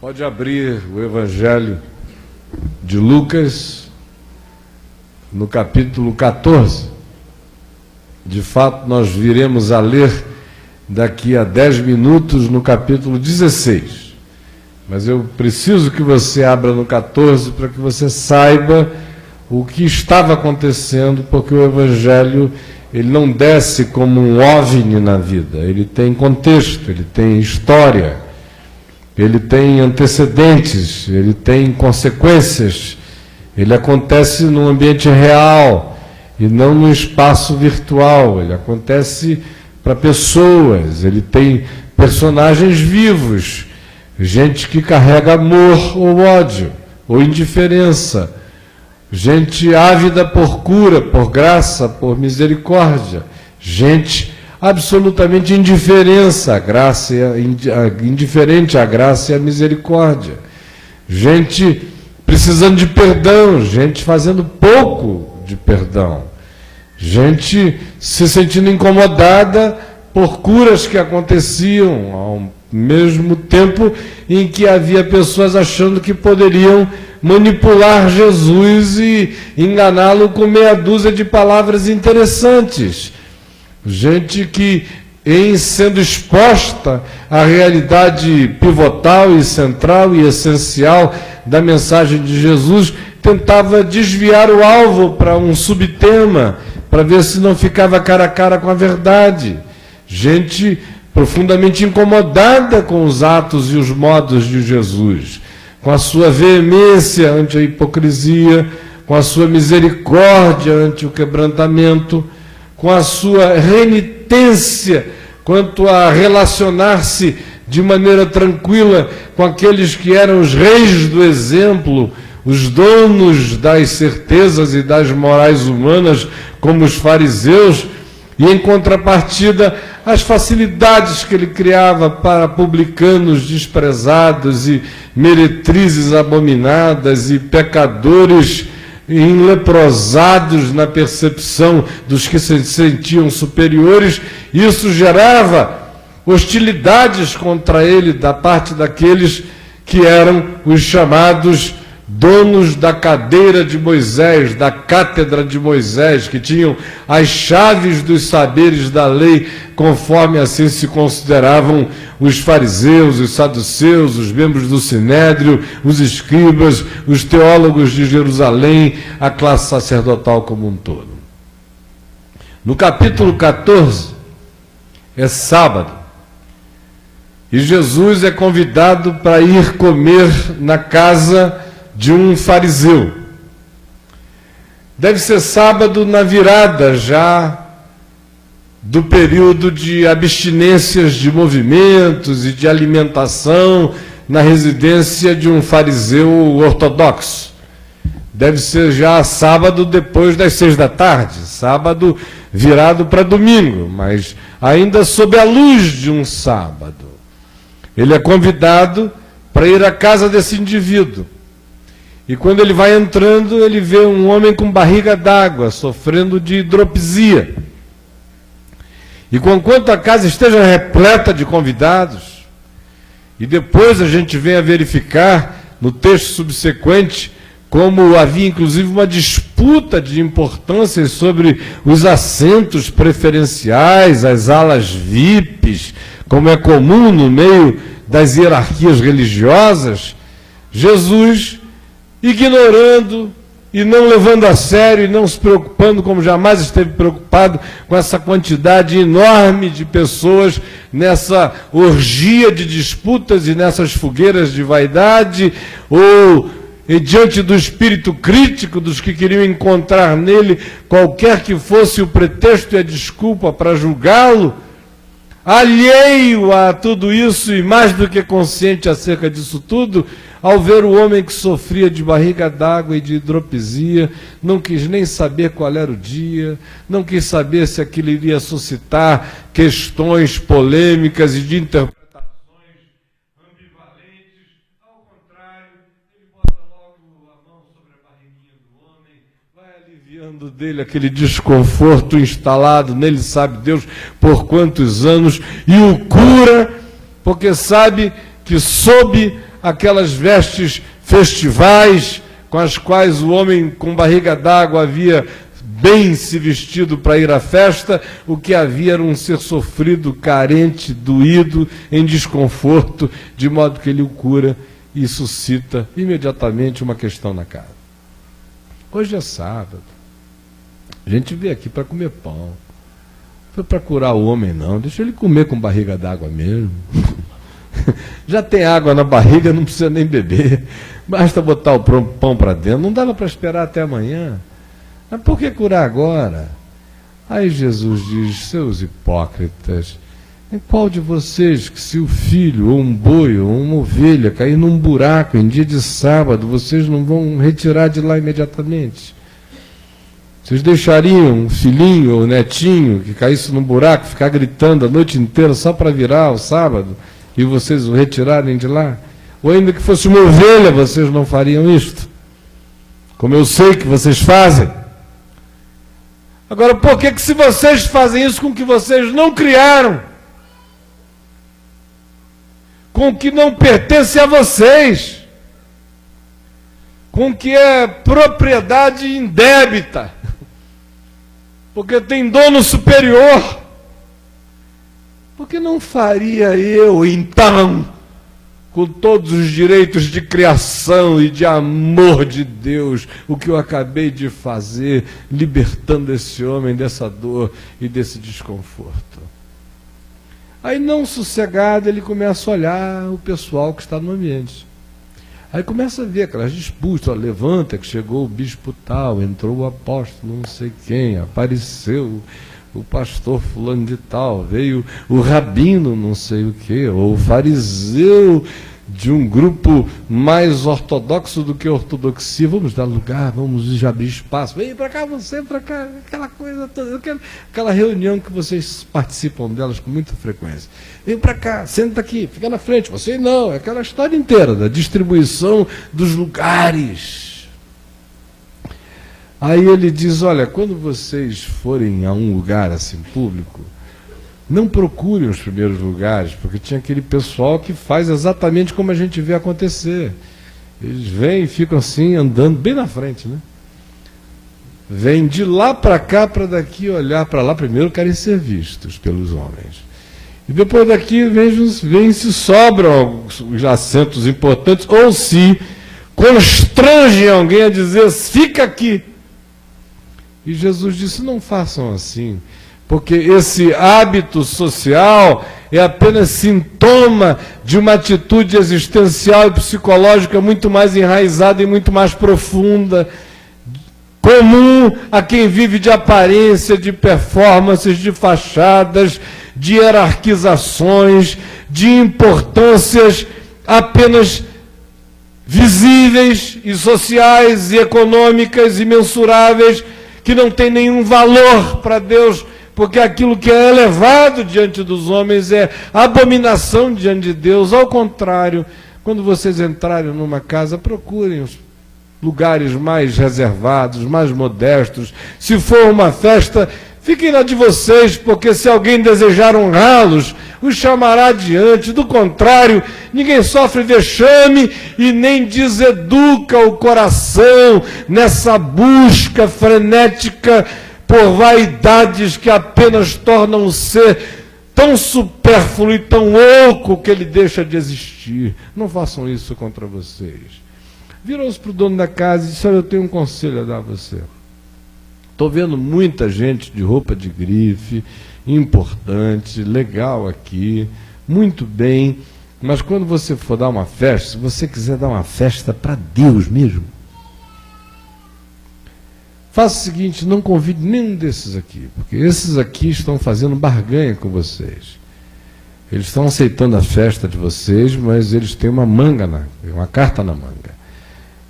Pode abrir o Evangelho de Lucas, no capítulo 14. De fato, nós viremos a ler daqui a 10 minutos no capítulo 16. Mas eu preciso que você abra no 14 para que você saiba o que estava acontecendo, porque o Evangelho ele não desce como um OVNI na vida. Ele tem contexto, ele tem história, ele tem antecedentes, ele tem consequências. Ele acontece num ambiente real e não num espaço virtual. Ele acontece para pessoas, ele tem personagens vivos, gente que carrega amor ou ódio, ou indiferença, gente ávida por cura, por graça, por misericórdia, gente absolutamente indiferente à graça e à misericórdia, gente precisando de perdão, gente fazendo pouco de perdão, gente se sentindo incomodada por curas que aconteciam ao mesmo tempo em que havia pessoas achando que poderiam manipular Jesus e enganá-lo com meia dúzia de palavras interessantes. Gente que, em sendo exposta à realidade pivotal e central e essencial da mensagem de Jesus, tentava desviar o alvo para um subtema, para ver se não ficava cara a cara com a verdade. Gente profundamente incomodada com os atos e os modos de Jesus, com a sua veemência ante a hipocrisia, com a sua misericórdia ante o quebrantamento, com a sua renitência quanto a relacionar-se de maneira tranquila com aqueles que eram os reis do exemplo, os donos das certezas e das morais humanas, como os fariseus, e em contrapartida as facilidades que ele criava para publicanos desprezados e meretrizes abominadas e pecadores enleprosados na percepção dos que se sentiam superiores. Isso gerava hostilidades contra ele da parte daqueles que eram os chamados donos da cadeira de Moisés, da cátedra de Moisés, que tinham as chaves dos saberes da lei, conforme assim se consideravam os fariseus, os saduceus, os membros do Sinédrio, os escribas, os teólogos de Jerusalém, a classe sacerdotal como um todo. No capítulo 14, é sábado, e Jesus é convidado para ir comer na casa de um fariseu. Deve ser sábado na virada já do período de abstinências de movimentos e de alimentação na residência de um fariseu ortodoxo. Deve ser já sábado depois das 6 da tarde, sábado virado para domingo, mas ainda sob a luz de um sábado. Ele é convidado para ir à casa desse indivíduo. E quando ele vai entrando, ele vê um homem com barriga d'água, sofrendo de hidropisia. E conquanto a casa esteja repleta de convidados, e depois a gente vem a verificar, no texto subsequente, como havia inclusive uma disputa de importância sobre os assentos preferenciais, as alas VIPs, como é comum no meio das hierarquias religiosas, Jesus, ignorando e não levando a sério e não se preocupando, como jamais esteve preocupado com essa quantidade enorme de pessoas nessa orgia de disputas e nessas fogueiras de vaidade, ou diante do espírito crítico dos que queriam encontrar nele qualquer que fosse o pretexto e a desculpa para julgá-lo, alheio a tudo isso e mais do que consciente acerca disso tudo, ao ver o homem que sofria de barriga d'água e de hidropisia, não quis nem saber qual era o dia, não quis saber se aquilo iria suscitar questões polêmicas e de interpretações ambivalentes. Ao contrário, ele bota logo a mão sobre a barriguinha do homem, vai aliviando dele aquele desconforto instalado nele, sabe Deus por quantos anos, e o cura, porque sabe que sob aquelas vestes festivais com as quais o homem com barriga d'água havia bem se vestido para ir à festa. O que havia era um ser sofrido, carente, doído, em desconforto, de modo que ele o cura e suscita imediatamente uma questão na casa. Hoje é sábado, a gente veio aqui para comer pão, não foi para curar o homem não, deixa ele comer com barriga d'água mesmo. Já tem água na barriga, não precisa nem beber, basta botar o pão para dentro, não dava para esperar até amanhã. Mas por que curar agora? Aí Jesus diz: seus hipócritas, em qual de vocês que se o filho, ou um boi, ou uma ovelha cair num buraco em dia de sábado, vocês não vão retirar de lá imediatamente? Vocês deixariam um filhinho ou netinho que caísse num buraco, ficar gritando a noite inteira só para virar o sábado, e vocês o retirarem de lá? Ou ainda que fosse uma ovelha, vocês não fariam isto? Como eu sei que vocês fazem. Agora, por que se vocês fazem isso com o que vocês não criaram? Com o que não pertence a vocês? Com o que é propriedade indébita? Porque tem dono superior. Por que não faria eu, então, com todos os direitos de criação e de amor de Deus, o que eu acabei de fazer, libertando esse homem dessa dor e desse desconforto? Aí, não sossegado, ele começa a olhar o pessoal que está no ambiente. Aí começa a ver aquelas disputas: ó, levanta que chegou o bispo tal, entrou o apóstolo não sei quem, apareceu o pastor fulano de tal, veio o rabino não sei o que, ou o fariseu de um grupo mais ortodoxo do que ortodoxia. Vamos dar lugar, vamos abrir espaço, vem para cá, você para cá, aquela coisa toda, aquela reunião que vocês participam delas com muita frequência. Vem para cá, senta aqui, fica na frente, você não, é aquela história inteira da distribuição dos lugares. Aí ele diz: olha, quando vocês forem a um lugar assim público, não procurem os primeiros lugares, porque tinha aquele pessoal que faz exatamente como a gente vê acontecer. Eles vêm e ficam assim, andando bem na frente, né? Vêm de lá para cá, para daqui, olhar para lá. Primeiro querem ser vistos pelos homens. E depois daqui vem se sobram os assentos importantes, ou se constrangem alguém a dizer: fica aqui. E Jesus disse: não façam assim, porque esse hábito social é apenas sintoma de uma atitude existencial e psicológica muito mais enraizada e muito mais profunda, comum a quem vive de aparência, de performances, de fachadas, de hierarquizações, de importâncias apenas visíveis e sociais e econômicas e mensuráveis, que não tem nenhum valor para Deus, porque aquilo que é elevado diante dos homens é abominação diante de Deus. Ao contrário, quando vocês entrarem numa casa, procurem os lugares mais reservados, mais modestos. Se for uma festa, fiquem na de vocês, porque se alguém desejar honrá-los, os chamará adiante. Do contrário, ninguém sofre vexame e nem deseduca o coração nessa busca frenética por vaidades que apenas tornam o ser tão supérfluo e tão oco que ele deixa de existir. Não façam isso contra vocês. Virou-se para o dono da casa e disse: olha, eu tenho um conselho a dar a você. Estou vendo muita gente de roupa de grife, importante, legal aqui, muito bem, mas quando você for dar uma festa, se você quiser dar uma festa para Deus mesmo, faça o seguinte: não convide nenhum desses aqui, porque esses aqui estão fazendo barganha com vocês. Eles estão aceitando a festa de vocês, mas eles têm uma carta na manga.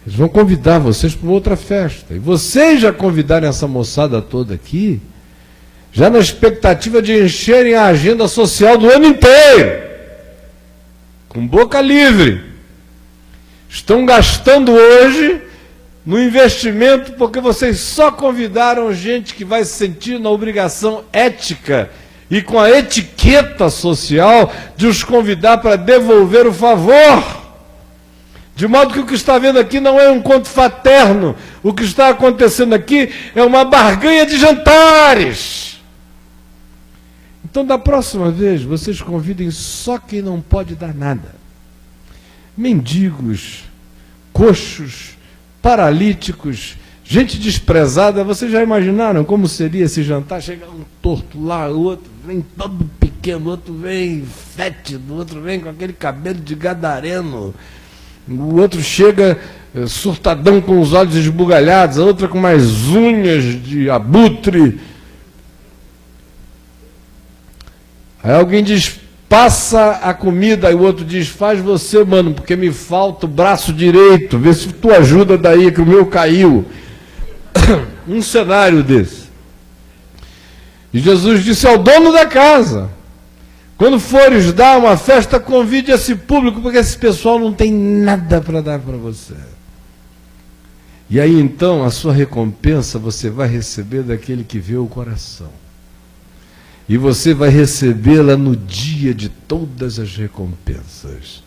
Eles vão convidar vocês para outra festa. E vocês já convidarem essa moçada toda aqui, já na expectativa de encherem a agenda social do ano inteiro, com boca livre. Estão gastando hoje no investimento porque vocês só convidaram gente que vai se sentir na obrigação ética e com a etiqueta social de os convidar para devolver o favor. De modo que o que está vendo aqui não é um conto fraterno. O que está acontecendo aqui é uma barganha de jantares. Então, da próxima vez, vocês convidem só quem não pode dar nada. Mendigos, coxos, paralíticos, gente desprezada. Vocês já imaginaram como seria esse jantar? Chega um torto lá, o outro vem todo pequeno, o outro vem fétido, o outro vem com aquele cabelo de gadareno. O outro chega surtadão com os olhos esbugalhados, a outra com mais unhas de abutre. Aí alguém diz, passa a comida, aí o outro diz, faz você, mano, porque me falta o braço direito, vê se tu ajuda daí que o meu caiu. Um cenário desse. E Jesus disse ao dono da casa, quando fores dar uma festa, convide esse público, porque esse pessoal não tem nada para dar para você. E aí então a sua recompensa você vai receber daquele que vê o coração. E você vai recebê-la no dia de todas as recompensas.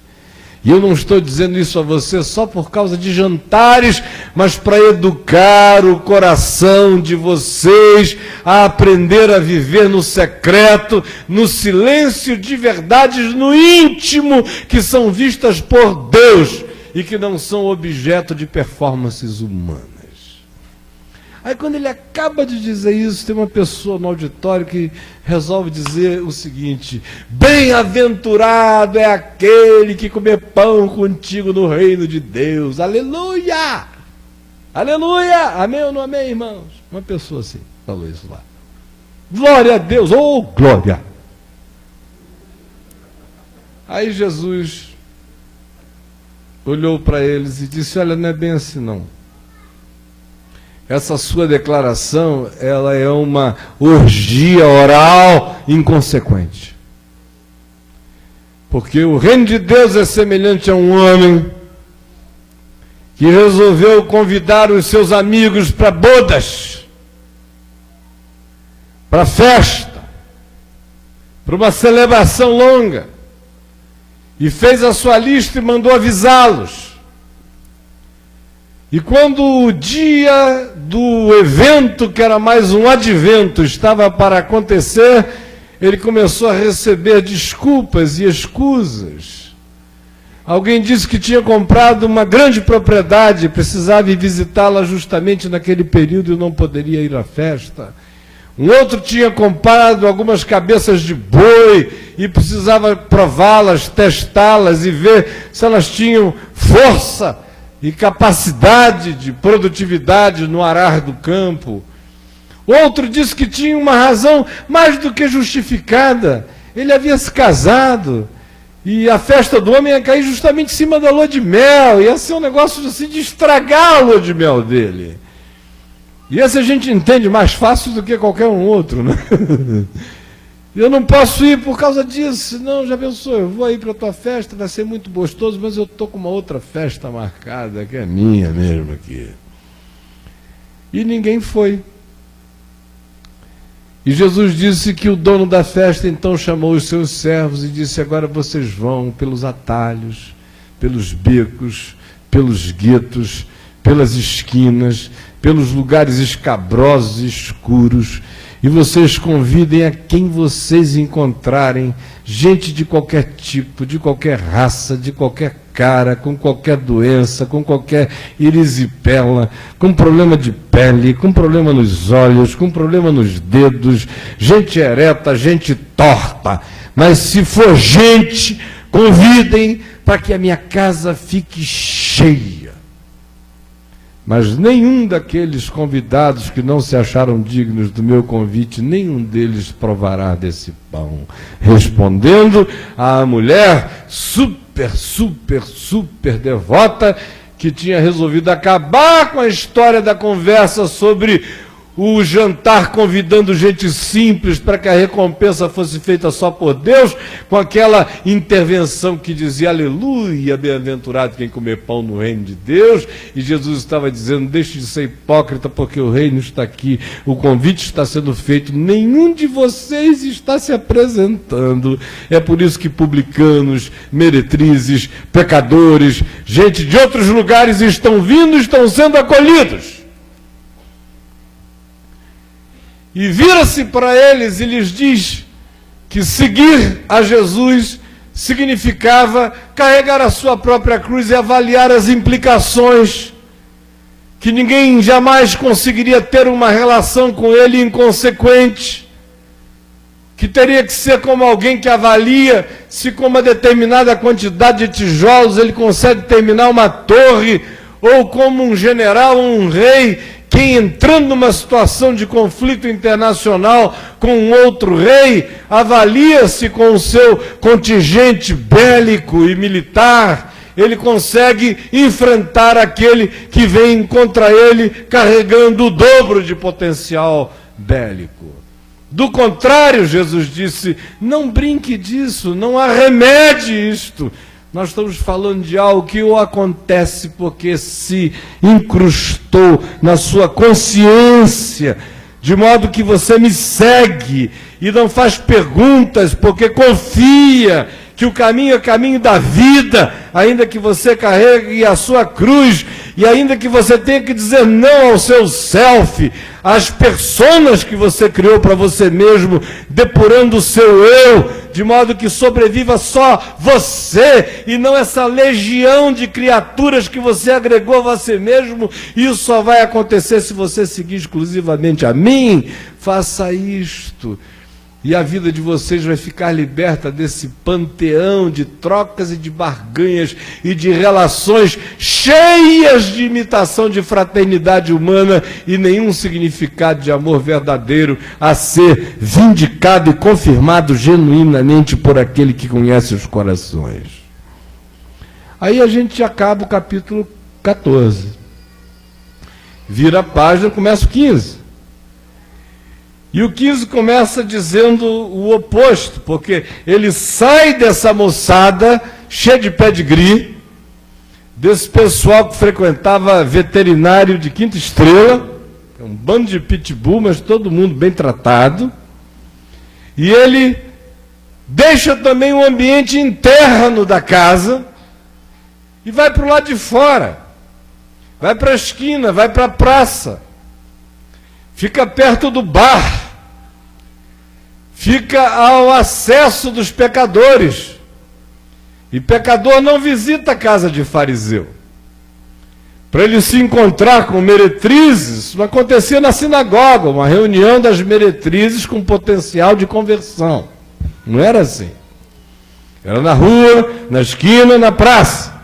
E eu não estou dizendo isso a você só por causa de jantares, mas para educar o coração de vocês a aprender a viver no secreto, no silêncio de verdades no íntimo, que são vistas por Deus e que não são objeto de performances humanas. Aí quando ele acaba de dizer isso, tem uma pessoa no auditório que resolve dizer o seguinte, bem-aventurado é aquele que comer pão contigo no reino de Deus, aleluia, aleluia, amém ou não amém, irmãos? Uma pessoa assim falou isso lá, glória a Deus, oh glória. Aí Jesus olhou para eles e disse, olha, não é bem assim não. Essa sua declaração, ela é uma orgia oral inconsequente. Porque o reino de Deus é semelhante a um homem que resolveu convidar os seus amigos para bodas, para festa, para uma celebração longa, e fez a sua lista e mandou avisá-los. E quando o dia do evento, que era mais um advento, estava para acontecer, ele começou a receber desculpas e escusas. Alguém disse que tinha comprado uma grande propriedade, precisava ir visitá-la justamente naquele período e não poderia ir à festa. Um outro tinha comprado algumas cabeças de boi e precisava prová-las, testá-las e ver se elas tinham força e capacidade de produtividade no arar do campo. Outro disse que tinha uma razão mais do que justificada. Ele havia se casado e a festa do homem ia cair justamente em cima da lua de mel. Ia ser um negócio assim de estragar a lua de mel dele. E esse a gente entende mais fácil do que qualquer um outro, né? Eu não posso ir por causa disso, não, já pensou, eu vou aí para a tua festa, vai ser muito gostoso, mas eu estou com uma outra festa marcada, que é minha mesmo aqui. E ninguém foi. E Jesus disse que o dono da festa então chamou os seus servos e disse, agora vocês vão pelos atalhos, pelos becos, pelos guetos, pelas esquinas, pelos lugares escabrosos e escuros, e vocês convidem a quem vocês encontrarem, gente de qualquer tipo, de qualquer raça, de qualquer cara, com qualquer doença, com qualquer erisipela, com problema de pele, com problema nos olhos, com problema nos dedos, gente ereta, gente torta. Mas se for gente, convidem para que a minha casa fique cheia. Mas nenhum daqueles convidados que não se acharam dignos do meu convite, nenhum deles provará desse pão. Respondendo à mulher super devota, que tinha resolvido acabar com a história da conversa sobre o jantar convidando gente simples para que a recompensa fosse feita só por Deus, com aquela intervenção que dizia, aleluia, bem-aventurado quem comer pão no reino de Deus, e Jesus estava dizendo, deixe de ser hipócrita, porque o reino está aqui, o convite está sendo feito, nenhum de vocês está se apresentando, é por isso que publicanos, meretrizes, pecadores, gente de outros lugares estão vindo, estão sendo acolhidos. E vira-se para eles e lhes diz que seguir a Jesus significava carregar a sua própria cruz e avaliar as implicações, que ninguém jamais conseguiria ter uma relação com ele inconsequente, que teria que ser como alguém que avalia se com uma determinada quantidade de tijolos ele consegue terminar uma torre, ou como um general, um rei, que entrando numa situação de conflito internacional com um outro rei, avalia-se com o seu contingente bélico e militar, ele consegue enfrentar aquele que vem contra ele carregando o dobro de potencial bélico. Do contrário, Jesus disse, não brinque disso, não arremede isto. Nós estamos falando de algo que ou acontece porque se incrustou na sua consciência, de modo que você me segue e não faz perguntas, porque confia que o caminho é caminho da vida, ainda que você carregue a sua cruz, e ainda que você tenha que dizer não ao seu self, às personas que você criou para você mesmo, depurando o seu eu, de modo que sobreviva só você, e não essa legião de criaturas que você agregou a você mesmo, e isso só vai acontecer se você seguir exclusivamente a mim. Faça isto. E a vida de vocês vai ficar liberta desse panteão de trocas e de barganhas e de relações cheias de imitação de fraternidade humana e nenhum significado de amor verdadeiro a ser vindicado e confirmado genuinamente por aquele que conhece os corações. Aí a gente acaba o capítulo 14. Vira a página, começa o 15. E o 15 começa dizendo o oposto, porque ele sai dessa moçada cheia de pedigree, desse pessoal que frequentava veterinário de 5ª estrela, um bando de pitbull, mas todo mundo bem tratado, e ele deixa também o ambiente interno da casa e vai para o lado de fora, vai para a esquina, vai para a praça, fica perto do bar, fica ao acesso dos pecadores. E pecador não visita a casa de fariseu. Para ele se encontrar com meretrizes, isso não acontecia na sinagoga, uma reunião das meretrizes com potencial de conversão. Não era assim. Era na rua, na esquina, na praça.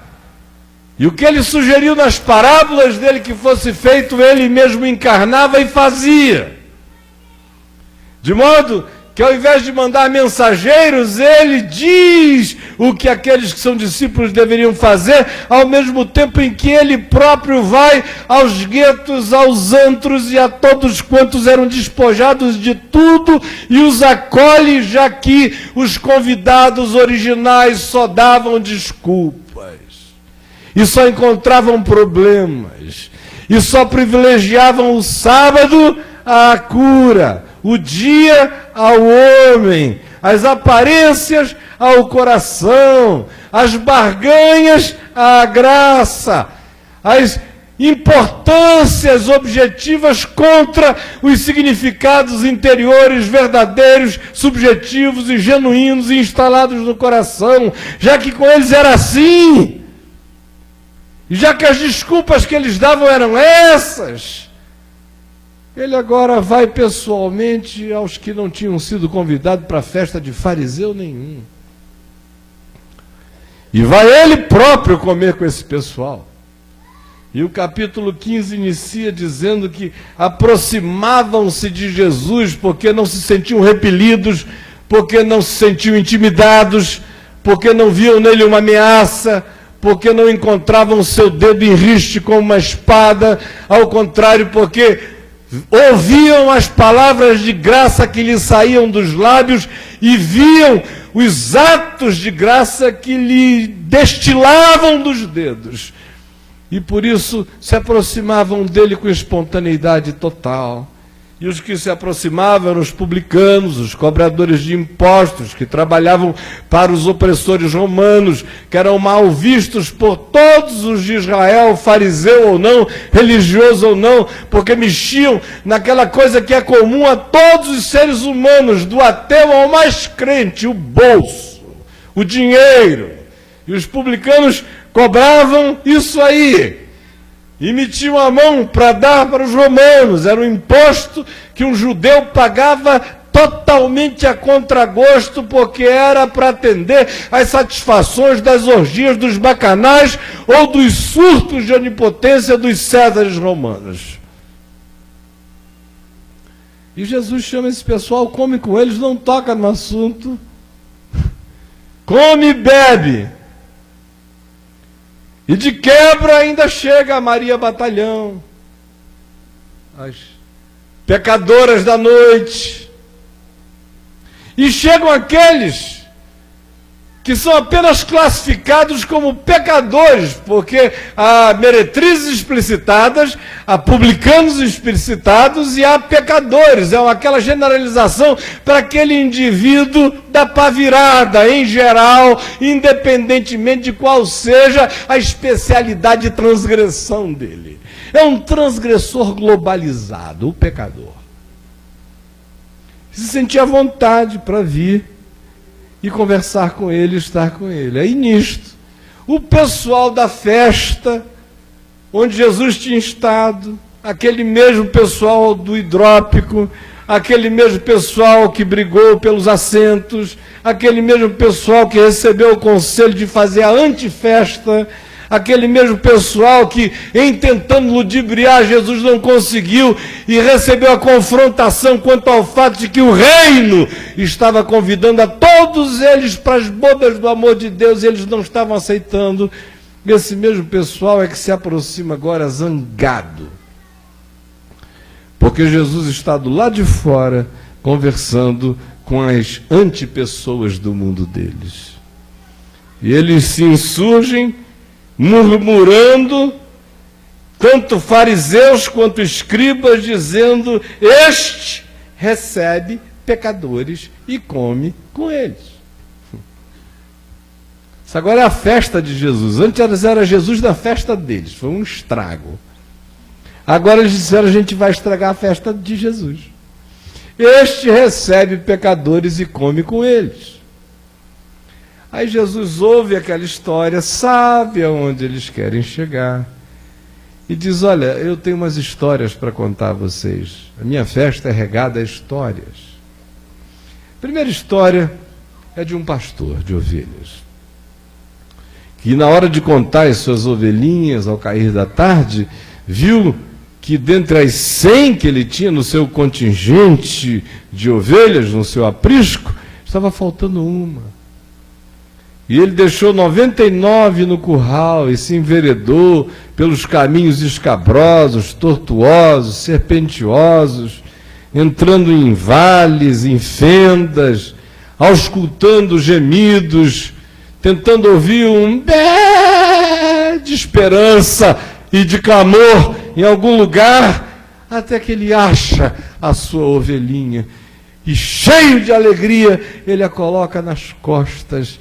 E o que ele sugeriu nas parábolas dele que fosse feito, ele mesmo encarnava e fazia. De modo que ao invés de mandar mensageiros, ele diz o que aqueles que são discípulos deveriam fazer, ao mesmo tempo em que ele próprio vai aos guetos, aos antros e a todos quantos eram despojados de tudo e os acolhe, já que os convidados originais só davam desculpas. E só encontravam problemas, e só privilegiavam o sábado à cura, o dia ao homem, as aparências ao coração, as barganhas à graça, as importâncias objetivas contra os significados interiores, verdadeiros, subjetivos e genuínos e instalados no coração, já que com eles era assim. E já que as desculpas que eles davam eram essas, ele agora vai pessoalmente aos que não tinham sido convidados para a festa de fariseu nenhum. E vai ele próprio comer com esse pessoal. E o capítulo 15 inicia dizendo que aproximavam-se de Jesus porque não se sentiam repelidos, porque não se sentiam intimidados, porque não viam nele uma ameaça, porque não encontravam o seu dedo em riste com uma espada, ao contrário, porque ouviam as palavras de graça que lhe saíam dos lábios e viam os atos de graça que lhe destilavam dos dedos. E por isso se aproximavam dele com espontaneidade total. E os que se aproximavam eram os publicanos, os cobradores de impostos, que trabalhavam para os opressores romanos, que eram mal vistos por todos os de Israel, fariseu ou não, religioso ou não, porque mexiam naquela coisa que é comum a todos os seres humanos, do ateu ao mais crente, o bolso, o dinheiro. E os publicanos cobravam isso aí. E metiam a mão para dar para os romanos. Era um imposto que um judeu pagava totalmente a contragosto, porque era para atender às satisfações das orgias dos bacanais ou dos surtos de onipotência dos césares romanos. E Jesus chama esse pessoal, come com eles, não toca no assunto. Come e bebe. E de quebra ainda chega a Maria Batalhão, as pecadoras da noite. E chegam aqueles que são apenas classificados como pecadores, porque há meretrizes explicitadas, há publicanos explicitados e há pecadores. É aquela generalização para aquele indivíduo da pá virada, em geral, independentemente de qual seja a especialidade de transgressão dele. É um transgressor globalizado, o pecador. Se sentia à vontade para vir e conversar com ele, estar com ele. Aí nisto, o pessoal da festa, onde Jesus tinha estado, aquele mesmo pessoal do hidrópico, aquele mesmo pessoal que brigou pelos assentos, aquele mesmo pessoal que recebeu o conselho de fazer a antifesta, aquele mesmo pessoal que, em tentando ludibriar Jesus, não conseguiu e recebeu a confrontação quanto ao fato de que o reino estava convidando a todos eles para as bodas do amor de Deus e eles não estavam aceitando. Esse mesmo pessoal é que se aproxima agora zangado, porque Jesus está do lado de fora conversando com as antipessoas do mundo deles. E eles se insurgem murmurando, tanto fariseus quanto escribas, dizendo: este recebe pecadores e come com eles. Isso agora é a festa de Jesus. Antes era Jesus na festa deles, foi um estrago. Agora eles disseram: a gente vai estragar a festa de Jesus. Este recebe pecadores e come com eles. Aí Jesus ouve aquela história, sabe aonde eles querem chegar, e diz: olha, eu tenho umas histórias para contar a vocês. A minha festa é regada a histórias. A primeira história é de um pastor de ovelhas, que na hora de contar as suas ovelhinhas, ao cair da tarde, viu que dentre as 100 que ele tinha no seu contingente de ovelhas, no seu aprisco, estava faltando uma. E ele deixou 99 no curral e se enveredou pelos caminhos escabrosos, tortuosos, serpenteosos, entrando em vales, em fendas, auscultando gemidos, tentando ouvir um bé de esperança e de clamor em algum lugar, até que ele acha a sua ovelhinha e, cheio de alegria, ele a coloca nas costas.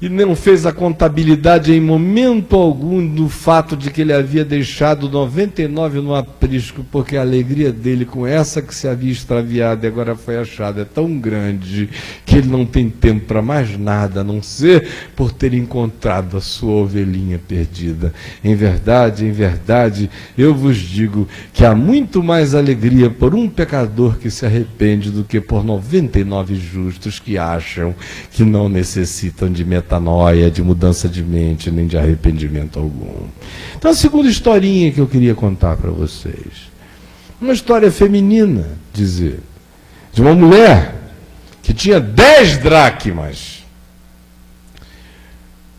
E não fez a contabilidade em momento algum do fato de que ele havia deixado 99 no aprisco, porque a alegria dele com essa que se havia extraviado e agora foi achada é tão grande que ele não tem tempo para mais nada, a não ser por ter encontrado a sua ovelhinha perdida. Em verdade, eu vos digo que há muito mais alegria por um pecador que se arrepende do que por 99 justos que acham que não necessitam de metanoia, de mudança de mente, nem de arrependimento algum. Então, a segunda historinha que eu queria contar para vocês, uma história feminina, dizer, de uma mulher que tinha 10 dracmas.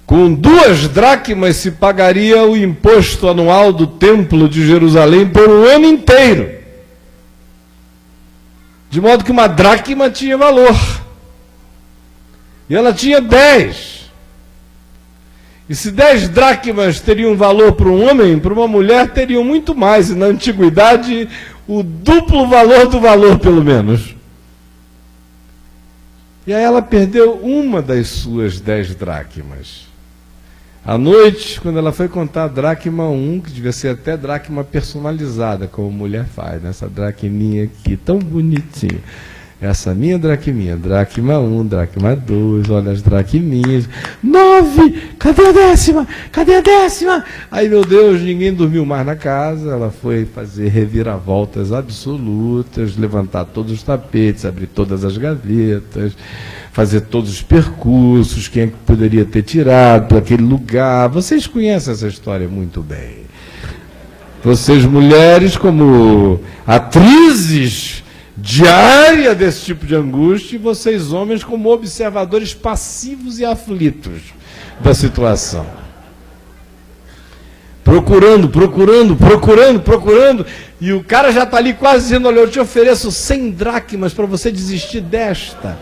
Com 2 dracmas se pagaria o imposto anual do templo de Jerusalém por um ano inteiro. De modo que uma dracma tinha valor. E ela tinha 10. E se 10 dracmas teriam valor para um homem, para uma mulher teriam muito mais. E na antiguidade, o duplo valor, pelo menos. E aí ela perdeu uma das suas 10 dracmas. À noite, quando ela foi contar a dracma 1, que devia ser até dracma personalizada, como mulher faz, né? Essa dracminha aqui, tão bonitinha. Essa minha dracminha, dracma 1, dracma 2, olha as dracminhas. 9! Cadê a 10ª? Cadê a 10ª? Aí, meu Deus, ninguém dormiu mais na casa. Ela foi fazer reviravoltas absolutas, levantar todos os tapetes, abrir todas as gavetas, fazer todos os percursos, quem é que poderia ter tirado para aquele lugar. Vocês conhecem essa história muito bem. Vocês, mulheres, como atrizes diária desse tipo de angústia, e vocês, homens, como observadores passivos e aflitos da situação. Procurando, e o cara já está ali quase dizendo, olha, eu te ofereço 100 dracmas para você desistir desta.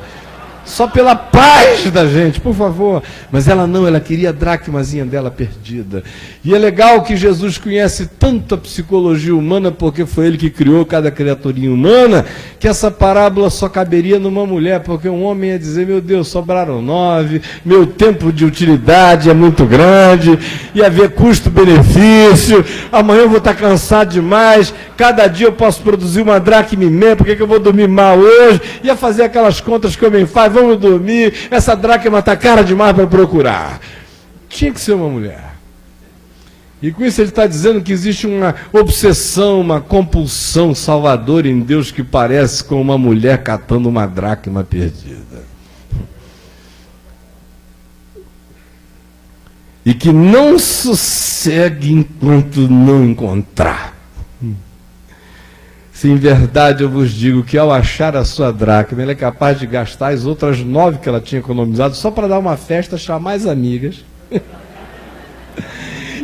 Só pela paz da gente, por favor. Mas ela não, ela queria a dracmazinha dela perdida. E é legal que Jesus conhece tanto a psicologia humana, porque foi ele que criou cada criaturinha humana, que essa parábola só caberia numa mulher, porque um homem ia dizer, meu Deus, sobraram 9, meu tempo de utilidade é muito grande, ia haver custo-benefício, amanhã eu vou estar cansado demais, cada dia eu posso produzir uma dracma e meia, por que eu vou dormir mal hoje? Ia fazer aquelas contas que o homem faz, vamos dormir, essa dracma está cara demais para procurar. Tinha que ser uma mulher. E com isso ele está dizendo que existe uma obsessão, uma compulsão salvadora em Deus que parece com uma mulher catando uma dracma perdida. E que não sossegue enquanto não encontrar. Se em verdade eu vos digo que ao achar a sua dracma, ele é capaz de gastar as outras 9 que ela tinha economizado só para dar uma festa, chamar as amigas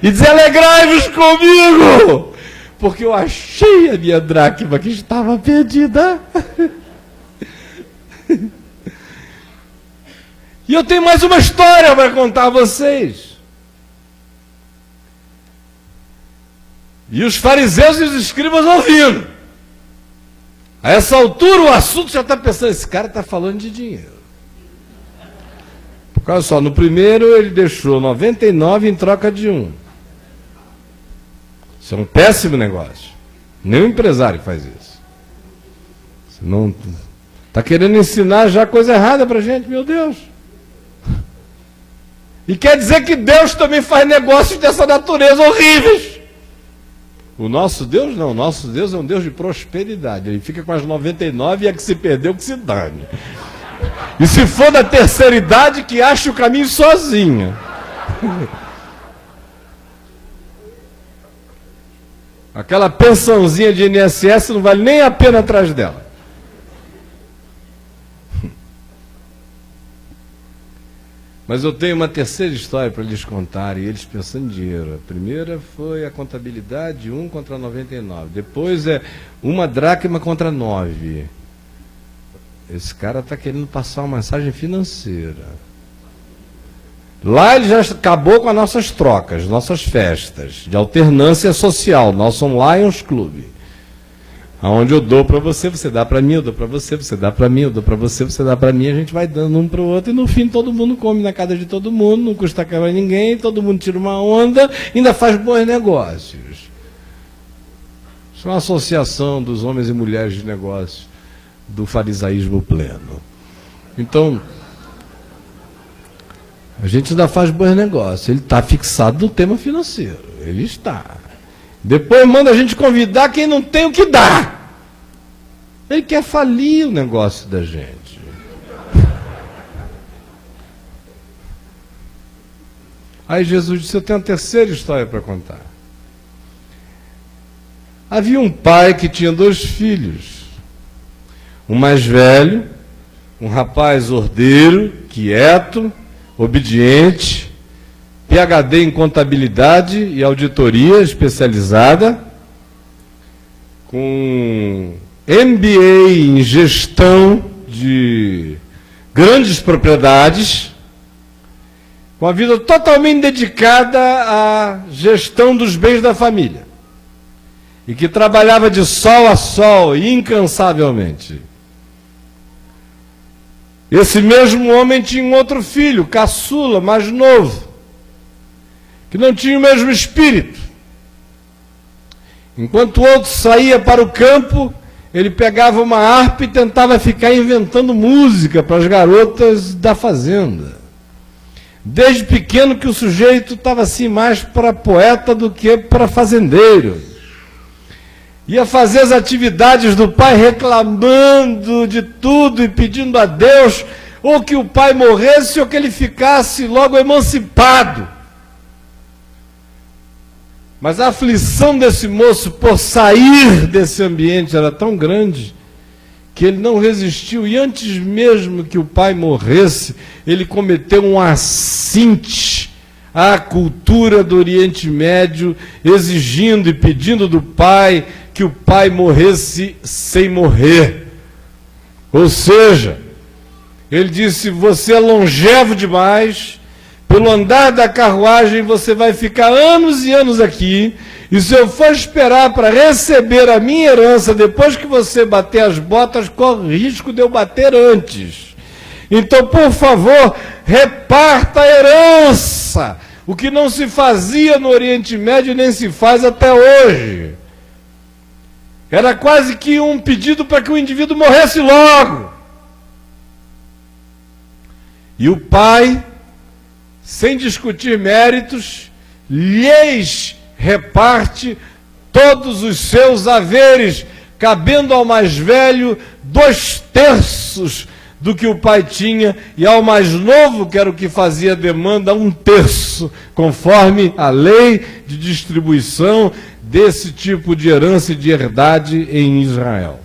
e dizer, alegrai-vos comigo, porque eu achei a minha dracma que estava perdida. E eu tenho mais uma história para contar a vocês. E os fariseus e os escribas ouvindo. A essa altura o assunto já está pensando, esse cara está falando de dinheiro. Porque olha só, no primeiro ele deixou 99 em troca de 1. Isso é um péssimo negócio. Nenhum empresário faz isso. Você não está querendo ensinar já coisa errada para a gente, meu Deus. E quer dizer que Deus também faz negócios dessa natureza horríveis. O nosso Deus não, o nosso Deus é um Deus de prosperidade. Ele fica com as 99 e a que se perdeu que se dane. E se for da terceira idade, que ache o caminho sozinha. Aquela pensãozinha de INSS não vale nem a pena atrás dela. Mas eu tenho uma terceira história para lhes contar, e eles pensam em dinheiro. A primeira foi a contabilidade, 1 contra 99. Depois é uma dracma contra 9. Esse cara está querendo passar uma mensagem financeira. Lá ele já acabou com as nossas trocas, nossas festas, de alternância social, nosso Lions Club. Onde eu dou para você, você dá para mim, eu dou para você, você dá para mim, eu dou para você, você dá para mim, a gente vai dando um para o outro, e no fim todo mundo come na casa de todo mundo, não custa caro a ninguém, todo mundo tira uma onda, ainda faz bons negócios. Isso é uma associação dos homens e mulheres de negócio, do farisaísmo pleno. Então, a gente ainda faz bons negócios, ele está fixado no tema financeiro, ele está. Depois manda a gente convidar quem não tem o que dar. Ele quer falir o negócio da gente. Aí Jesus disse, eu tenho uma terceira história para contar. Havia um pai que tinha 2 filhos. Um mais velho, um rapaz ordeiro, quieto, obediente, PhD em contabilidade e auditoria especializada, com MBA em gestão de grandes propriedades, com a vida totalmente dedicada à gestão dos bens da família, e que trabalhava de sol a sol, incansavelmente. Esse mesmo homem tinha um outro filho, caçula, mais novo, que não tinha o mesmo espírito. Enquanto o outro saía para o campo, ele pegava uma harpa e tentava ficar inventando música para as garotas da fazenda. Desde pequeno que o sujeito estava assim mais para poeta do que para fazendeiro. Ia fazer as atividades do pai reclamando de tudo e pedindo a Deus ou que o pai morresse ou que ele ficasse logo emancipado. Mas a aflição desse moço por sair desse ambiente era tão grande que ele não resistiu, e antes mesmo que o pai morresse, ele cometeu um assinte à cultura do Oriente Médio, exigindo e pedindo do pai que o pai morresse sem morrer. Ou seja, ele disse: você é longevo demais, pelo andar da carruagem você vai ficar anos e anos aqui, e se eu for esperar para receber a minha herança depois que você bater as botas, corre risco de eu bater antes. Então, por favor, reparta a herança, o que não se fazia no Oriente Médio nem se faz até hoje. Era quase que um pedido para que o indivíduo morresse logo. E o pai, sem discutir méritos, lhes reparte todos os seus haveres, cabendo ao mais velho 2/3 do que o pai tinha, e ao mais novo, que era o que fazia demanda, 1/3, conforme a lei de distribuição desse tipo de herança e de herdade em Israel.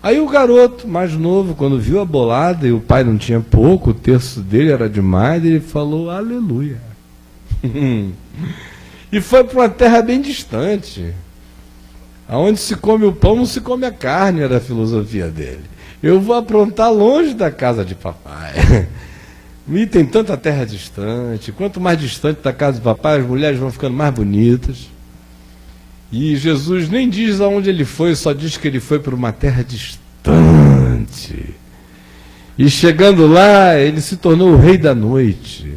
Aí o garoto mais novo, quando viu a bolada e o pai não tinha pouco, o terço dele era demais, ele falou: aleluia. E foi para uma terra bem distante, aonde se come o pão, não se come a carne, era a filosofia dele. Eu vou aprontar longe da casa de papai. E tem tanta terra distante, quanto mais distante da casa de papai, as mulheres vão ficando mais bonitas. E Jesus nem diz aonde ele foi, só diz que ele foi para uma terra distante. E chegando lá, ele se tornou o rei da noite.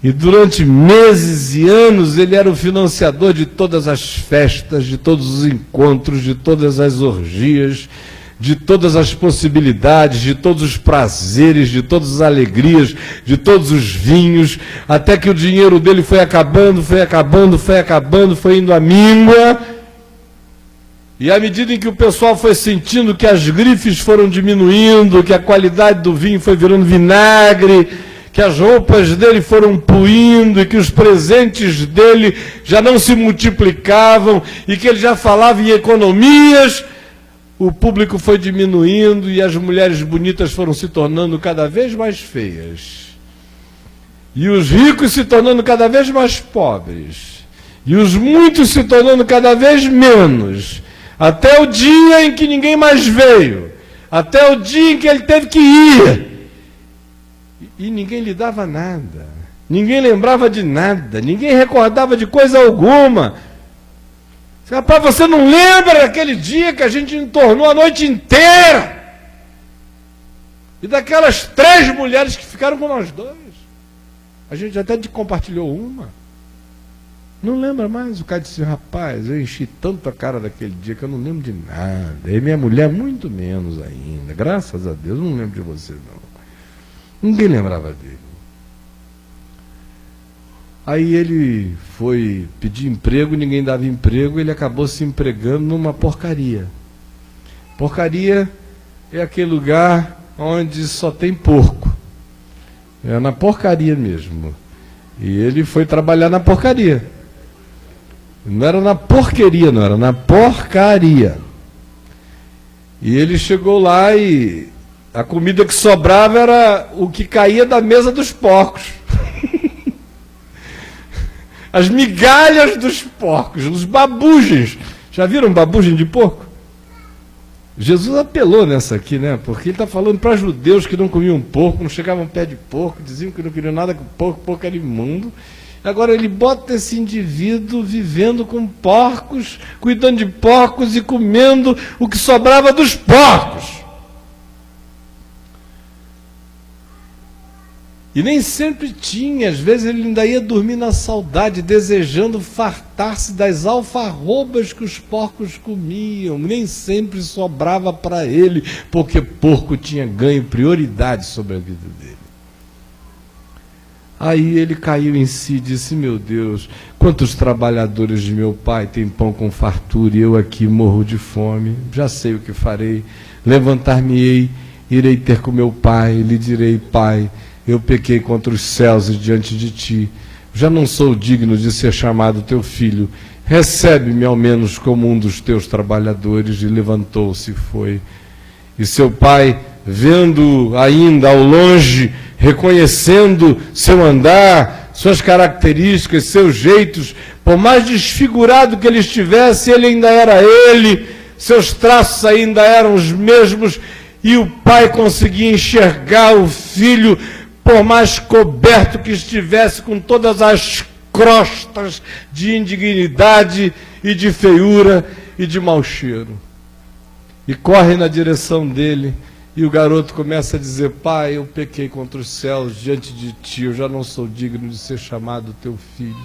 E durante meses e anos, ele era o financiador de todas as festas, de todos os encontros, de todas as orgias, de todas as possibilidades, de todos os prazeres, de todas as alegrias, de todos os vinhos, até que o dinheiro dele foi acabando, foi indo à míngua. E à medida em que o pessoal foi sentindo que as grifes foram diminuindo, que a qualidade do vinho foi virando vinagre, que as roupas dele foram puindo e que os presentes dele já não se multiplicavam e que ele já falava em economias, o público foi diminuindo e as mulheres bonitas foram se tornando cada vez mais feias. E os ricos se tornando cada vez mais pobres. E os muitos se tornando cada vez menos. Até o dia em que ninguém mais veio. Até o dia em que ele teve que ir. E ninguém lhe dava nada. Ninguém lembrava de nada. Ninguém recordava de coisa alguma. Rapaz, você não lembra daquele dia que a gente entornou a noite inteira? E daquelas 3 mulheres que ficaram com nós 2? A gente até compartilhou uma. Não lembra mais? O cara disse: rapaz, eu enchi tanto a cara daquele dia que eu não lembro de nada. E minha mulher muito menos ainda. Graças a Deus, eu não lembro de você não. Ninguém lembrava dele. Aí ele foi pedir emprego, ninguém dava emprego, ele acabou se empregando numa porcaria. Porcaria é aquele lugar onde só tem porco. É na porcaria mesmo. E ele foi trabalhar na porcaria. Não era na porqueria, não, era na porcaria. E ele chegou lá e a comida que sobrava era o que caía da mesa dos porcos. As migalhas dos porcos, os babugens. Já viram babugem de porco? Jesus apelou nessa aqui, né? Porque ele está falando para judeus que não comiam porco, não chegavam pé de porco, diziam que não queriam nada com porco, porco era imundo. Agora ele bota esse indivíduo vivendo com porcos, cuidando de porcos e comendo o que sobrava dos porcos. E nem sempre tinha, às vezes ele ainda ia dormir na saudade, desejando fartar-se das alfarrobas que os porcos comiam. Nem sempre sobrava para ele, porque porco tinha ganho prioridade sobre a vida dele. Aí ele caiu em si e disse: meu Deus, quantos trabalhadores de meu pai têm pão com fartura e eu aqui morro de fome? Já sei o que farei, levantar-me-ei, irei ter com meu pai, lhe direi: pai, eu pequei contra os céus e diante de ti, já não sou digno de ser chamado teu filho, recebe-me ao menos como um dos teus trabalhadores. E levantou-se e foi. E seu pai, vendo ainda ao longe, reconhecendo seu andar, suas características, seus jeitos, por mais desfigurado que ele estivesse, ele ainda era ele, seus traços ainda eram os mesmos, e o pai conseguia enxergar o filho, por mais coberto que estivesse, com todas as crostas de indignidade e de feiura e de mau cheiro. E corre na direção dele, e o garoto começa a dizer: pai, eu pequei contra os céus diante de ti, eu já não sou digno de ser chamado teu filho.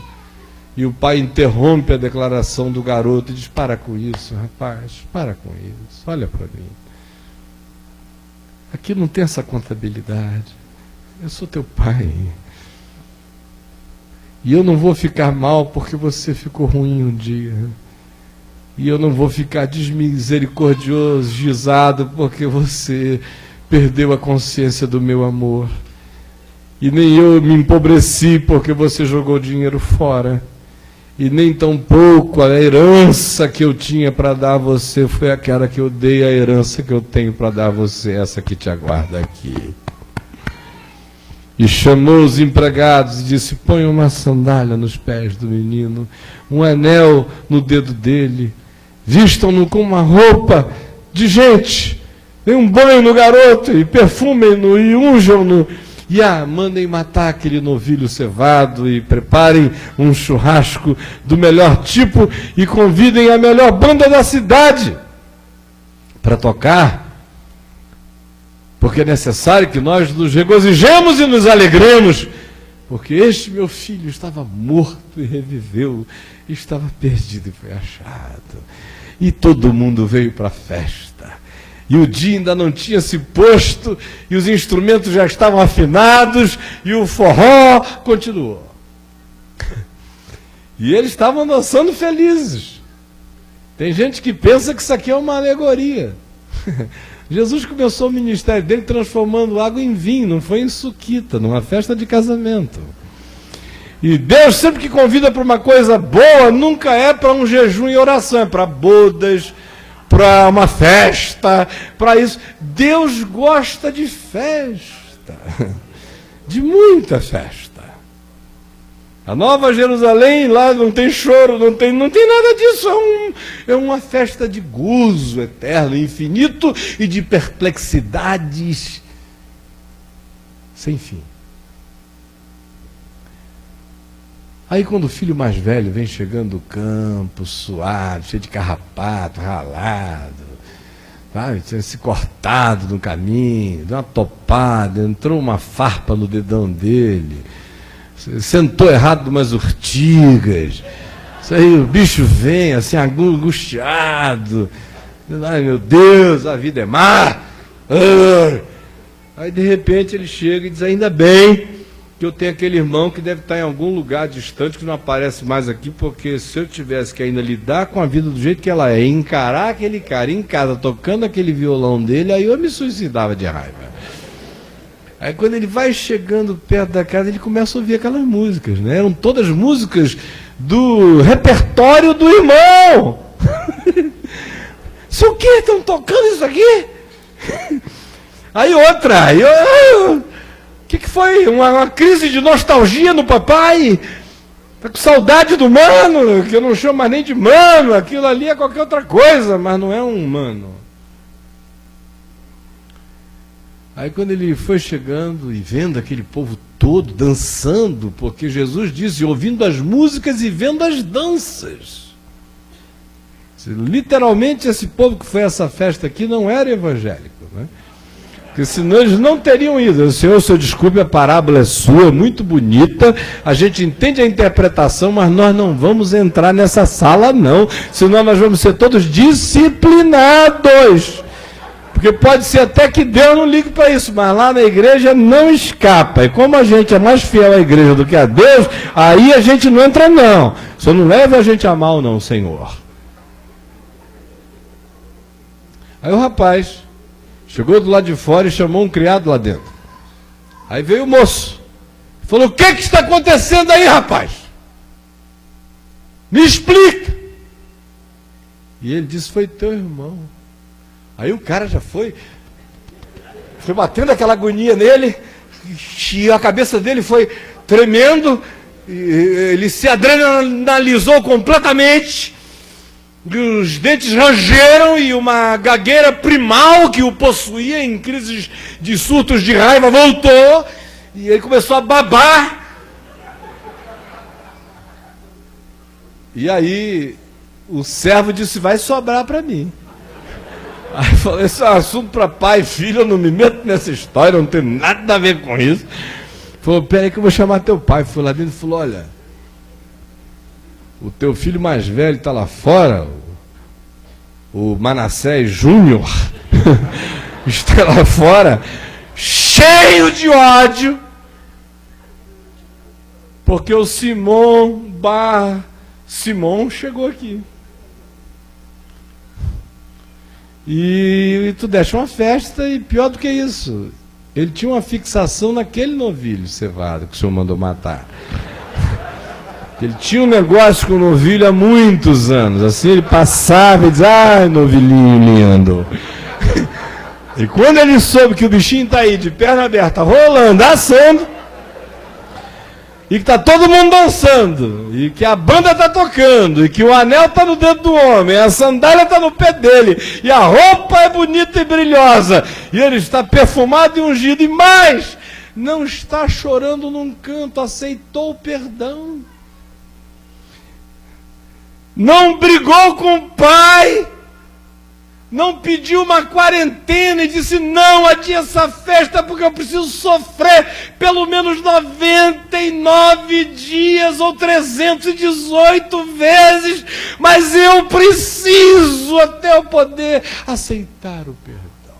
E o pai interrompe a declaração do garoto e diz: para com isso, rapaz, para com isso, olha para mim. Aqui não tem essa contabilidade. Eu sou teu pai. E eu não vou ficar mal porque você ficou ruim um dia. E eu não vou ficar desmisericordioso, gizado, porque você perdeu a consciência do meu amor. E nem eu me empobreci porque você jogou dinheiro fora. E nem tampouco a herança que eu tinha para dar a você foi aquela que eu dei, a herança que eu tenho para dar a você, essa que te aguarda aqui. E chamou os empregados e disse: põe uma sandália nos pés do menino, um anel no dedo dele, vistam-no com uma roupa de gente, dêem um banho no garoto e perfumem-no e unjam-no, e mandem matar aquele novilho cevado e preparem um churrasco do melhor tipo e convidem a melhor banda da cidade para tocar, porque é necessário que nós nos regozijemos e nos alegremos, porque este meu filho estava morto e reviveu, estava perdido e foi achado. E todo mundo veio para a festa, e o dia ainda não tinha se posto, e os instrumentos já estavam afinados, e o forró continuou. E eles estavam dançando felizes. Tem gente que pensa que isso aqui é uma alegoria. Jesus começou o ministério dele transformando água em vinho, não foi em suquita, numa festa de casamento. E Deus sempre que convida para uma coisa boa, nunca é para um jejum e oração, é para bodas, para uma festa, para isso. Deus gosta de festa, de muita festa. A Nova Jerusalém, lá não tem choro, não tem nada disso, é uma festa de gozo eterno, infinito e de perplexidades sem fim. Aí quando o filho mais velho vem chegando do campo, suado, cheio de carrapato, ralado, sabe, tinha se cortado no caminho, deu uma topada, entrou uma farpa no dedão dele, sentou errado umas urtigas, isso aí o bicho vem assim angustiado, ai meu Deus, a vida é má. Aí de repente ele chega e diz: ainda bem que eu tenho aquele irmão que deve estar em algum lugar distante, que não aparece mais aqui, porque se eu tivesse que ainda lidar com a vida do jeito que ela é, encarar aquele cara em casa tocando aquele violão dele, aí eu me suicidava de raiva. Aí quando ele vai chegando perto da casa, ele começa a ouvir aquelas músicas, né? Eram todas músicas do repertório do irmão. Isso o quê? Estão tocando isso aqui? Aí outra, o que foi? Uma crise de nostalgia no papai? Está com saudade do mano, que eu não chamo mais nem de mano, aquilo ali é qualquer outra coisa, mas não é um mano. Aí quando ele foi chegando e vendo aquele povo todo dançando, porque Jesus disse, ouvindo as músicas e vendo as danças. Literalmente esse povo que foi a essa festa aqui não era evangélico, né? Porque senão eles não teriam ido. Senhor, desculpe, a parábola é sua, muito bonita, a gente entende a interpretação, mas nós não vamos entrar nessa sala não, senão nós vamos ser todos disciplinados. Porque pode ser até que Deus não ligue para isso, mas lá na igreja não escapa. E como a gente é mais fiel à igreja do que a Deus, aí a gente não entra não. Só não leva a gente a mal não, Senhor. Aí o rapaz chegou do lado de fora e chamou um criado lá dentro. Aí veio o moço. Falou, o que está acontecendo aí, rapaz? Me explica. E ele disse, foi teu irmão. Aí o cara já foi batendo aquela agonia nele, e a cabeça dele foi tremendo, ele se adrenalizou completamente, e os dentes rangeram e uma gagueira primal que o possuía em crises de surtos de raiva voltou, e ele começou a babar. E aí o servo disse, vai sobrar para mim. Aí eu falei, esse é um assunto para pai e filho, eu não me meto nessa história, não tem nada a ver com isso. Falou, peraí que eu vou chamar teu pai. Foi lá dentro e falou, olha, o teu filho mais velho está lá fora, o Manassés Júnior, está lá fora, cheio de ódio, porque o Simão chegou aqui. E tu deixa uma festa, e pior do que isso, ele tinha uma fixação naquele novilho cevado que o senhor mandou matar. Ele tinha um negócio com o novilho há muitos anos. Assim ele passava e dizia, ai, novilhinho lindo. E quando ele soube que o bichinho está aí de perna aberta, rolando, assando, e que está todo mundo dançando, e que a banda está tocando, e que o anel está no dedo do homem, a sandália está no pé dele, e a roupa é bonita e brilhosa, e ele está perfumado e ungido, e mais, não está chorando num canto, aceitou o perdão, não brigou com o pai, não pediu uma quarentena e disse, não, adia essa festa porque eu preciso sofrer pelo menos 99 dias ou 318 vezes, mas eu preciso até eu poder aceitar o perdão.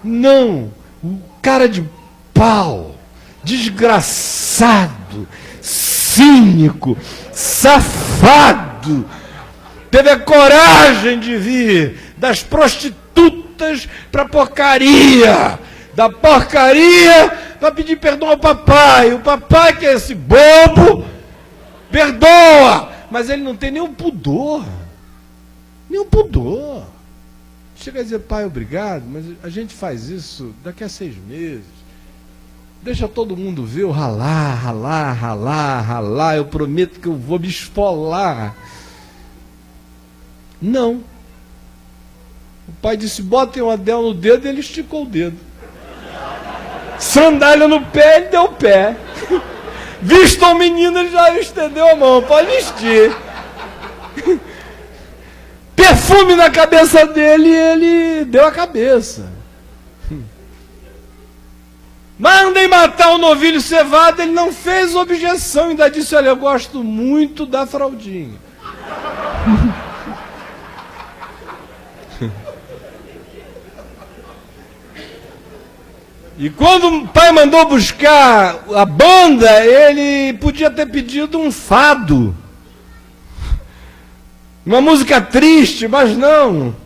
Não, o cara de pau, desgraçado, cínico, safado, teve a coragem de vir das prostitutas para a porcaria, da porcaria para pedir perdão ao papai. O papai, que é esse bobo, perdoa, mas ele não tem nenhum pudor. Nenhum pudor. Chega a dizer, pai, obrigado, mas a gente faz isso daqui a 6 meses. Deixa todo mundo ver eu ralar, eu prometo que eu vou me esfolar. Não. O pai disse, botem um anel no dedo, e ele esticou o dedo. Sandália no pé, ele deu o pé. Vistam o menino, ele já estendeu a mão, pode vestir. Perfume na cabeça dele, ele deu a cabeça. Mandem matar o novilho cevado, ele não fez objeção, ainda disse, olha, eu gosto muito da fraldinha. E quando o pai mandou buscar a banda, ele podia ter pedido um fado, uma música triste, mas não.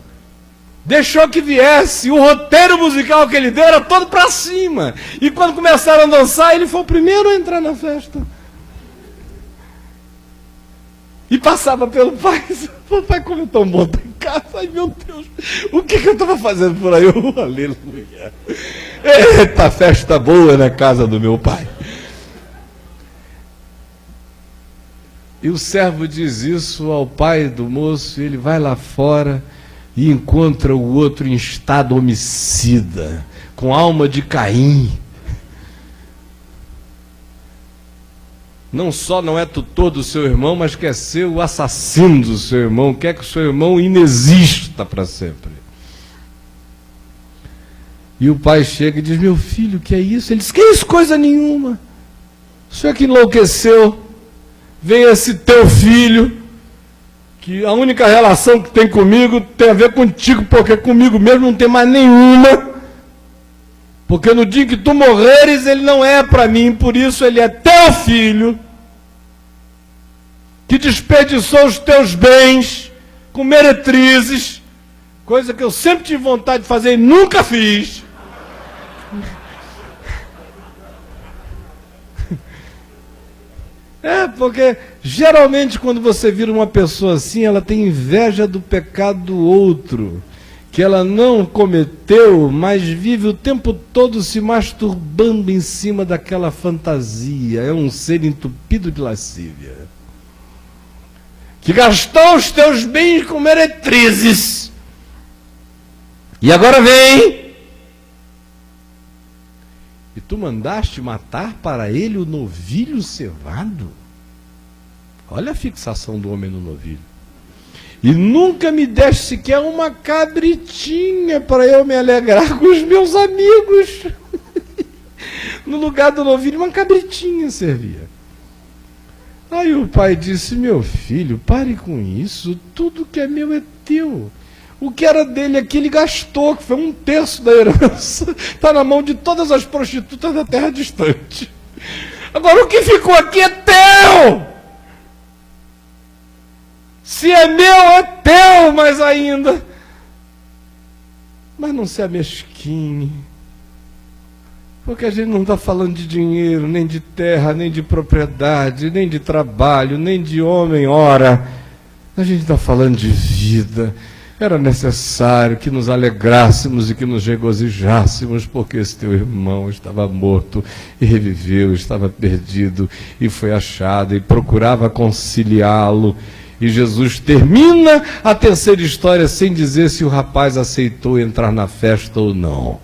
Deixou que viesse. O roteiro musical que ele deu era todo para cima. E quando começaram a dançar, ele foi o primeiro a entrar na festa. E passava pelo pai. O pai, como é tão bom estar em casa. Ai, meu Deus, o que eu estava fazendo por aí? Oh, aleluia. Eita, festa boa na casa do meu pai. E o servo diz isso ao pai do moço, ele vai lá fora e encontra o outro em estado homicida, com alma de Caim. Não só não é tutor do seu irmão, mas quer ser o assassino do seu irmão, quer que o seu irmão inexista para sempre. E o pai chega e diz: meu filho, o que é isso? Ele diz: que isso, coisa nenhuma. O senhor que enlouqueceu, vem esse teu filho, que a única relação que tem comigo tem a ver contigo, porque comigo mesmo não tem mais nenhuma, porque no dia que tu morreres ele não é para mim, por isso ele é teu filho, que desperdiçou os teus bens com meretrizes, coisa que eu sempre tive vontade de fazer e nunca fiz. Porque geralmente quando você vira uma pessoa assim, ela tem inveja do pecado do outro, que ela não cometeu, mas vive o tempo todo se masturbando em cima daquela fantasia. É um ser entupido de lascívia, que gastou os teus bens com meretrizes, e agora vem, e tu mandaste matar para ele o novilho cevado. Olha a fixação do homem no novilho. E nunca me deste sequer uma cabritinha para eu me alegrar com os meus amigos. No lugar do novilho, uma cabritinha servia. Aí o pai disse: meu filho, pare com isso, tudo que é meu é teu. O que era dele aqui ele gastou, que foi 1/3 da herança, está na mão de todas as prostitutas da terra distante. Agora o que ficou aqui é teu. Se é meu, é teu mais ainda. Mas não se amesquinhe, porque a gente não está falando de dinheiro, nem de terra, nem de propriedade, nem de trabalho, nem de homem, ora. A gente está falando de vida. Era necessário que nos alegrássemos e que nos regozijássemos, porque esse teu irmão estava morto e reviveu, estava perdido e foi achado, e procurava conciliá-lo. E Jesus termina a terceira história sem dizer se o rapaz aceitou entrar na festa ou não.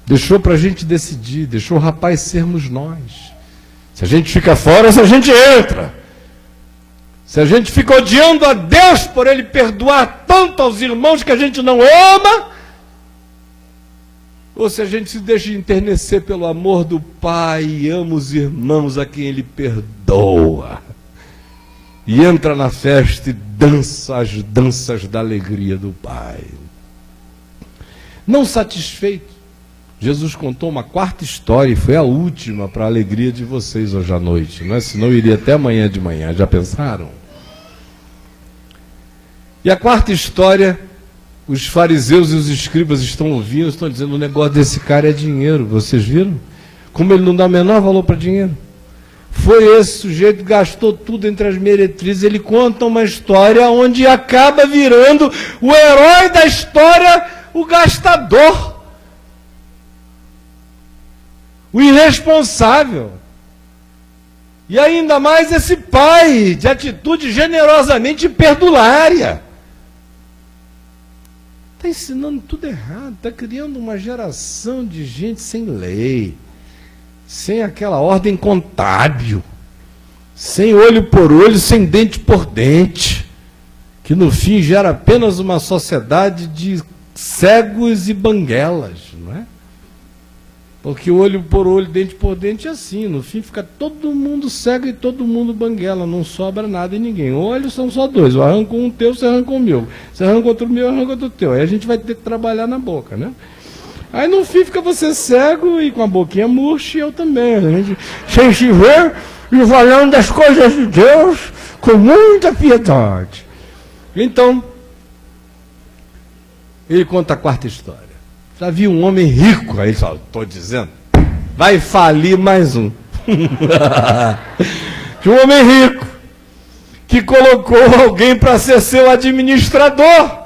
Deixou para a gente decidir, deixou o rapaz sermos nós. Se a gente fica fora, se a gente entra. Se a gente fica odiando a Deus por Ele perdoar tanto aos irmãos que a gente não ama, ou se a gente se deixa enternecer pelo amor do Pai e ama os irmãos a quem Ele perdoa, e entra na festa e dança as danças da alegria do Pai. Não satisfeito, Jesus contou uma quarta história, e foi a última para a alegria de vocês hoje à noite, não é? Senão eu iria até amanhã de manhã. Já pensaram? E a quarta história, os fariseus e os escribas estão ouvindo, estão dizendo: o negócio desse cara é dinheiro. Vocês viram? Como ele não dá o menor valor para dinheiro. Foi esse sujeito que gastou tudo entre as meretrizes. Ele conta uma história onde acaba virando o herói da história, o gastador, o irresponsável. E ainda mais esse pai de atitude generosamente perdulária. Está ensinando tudo errado, está criando uma geração de gente sem lei, sem aquela ordem contábil, sem olho por olho, sem dente por dente, que no fim gera apenas uma sociedade de cegos e banguelas, não é? Porque olho por olho, dente por dente é assim, no fim fica todo mundo cego e todo mundo banguela, não sobra nada em ninguém. Olhos são só dois, eu arranco um teu, você arranca o meu. Você arranca outro meu, eu arranco outro teu. Aí a gente vai ter que trabalhar na boca, né? Aí no fim fica você cego e com a boquinha murcha, e eu também. A gente, sem se ver e falando das coisas de Deus com muita piedade. Então, ele conta a quarta história. Já vi um homem rico, aí só estou dizendo, vai falir mais um. De um homem rico, que colocou alguém para ser seu administrador.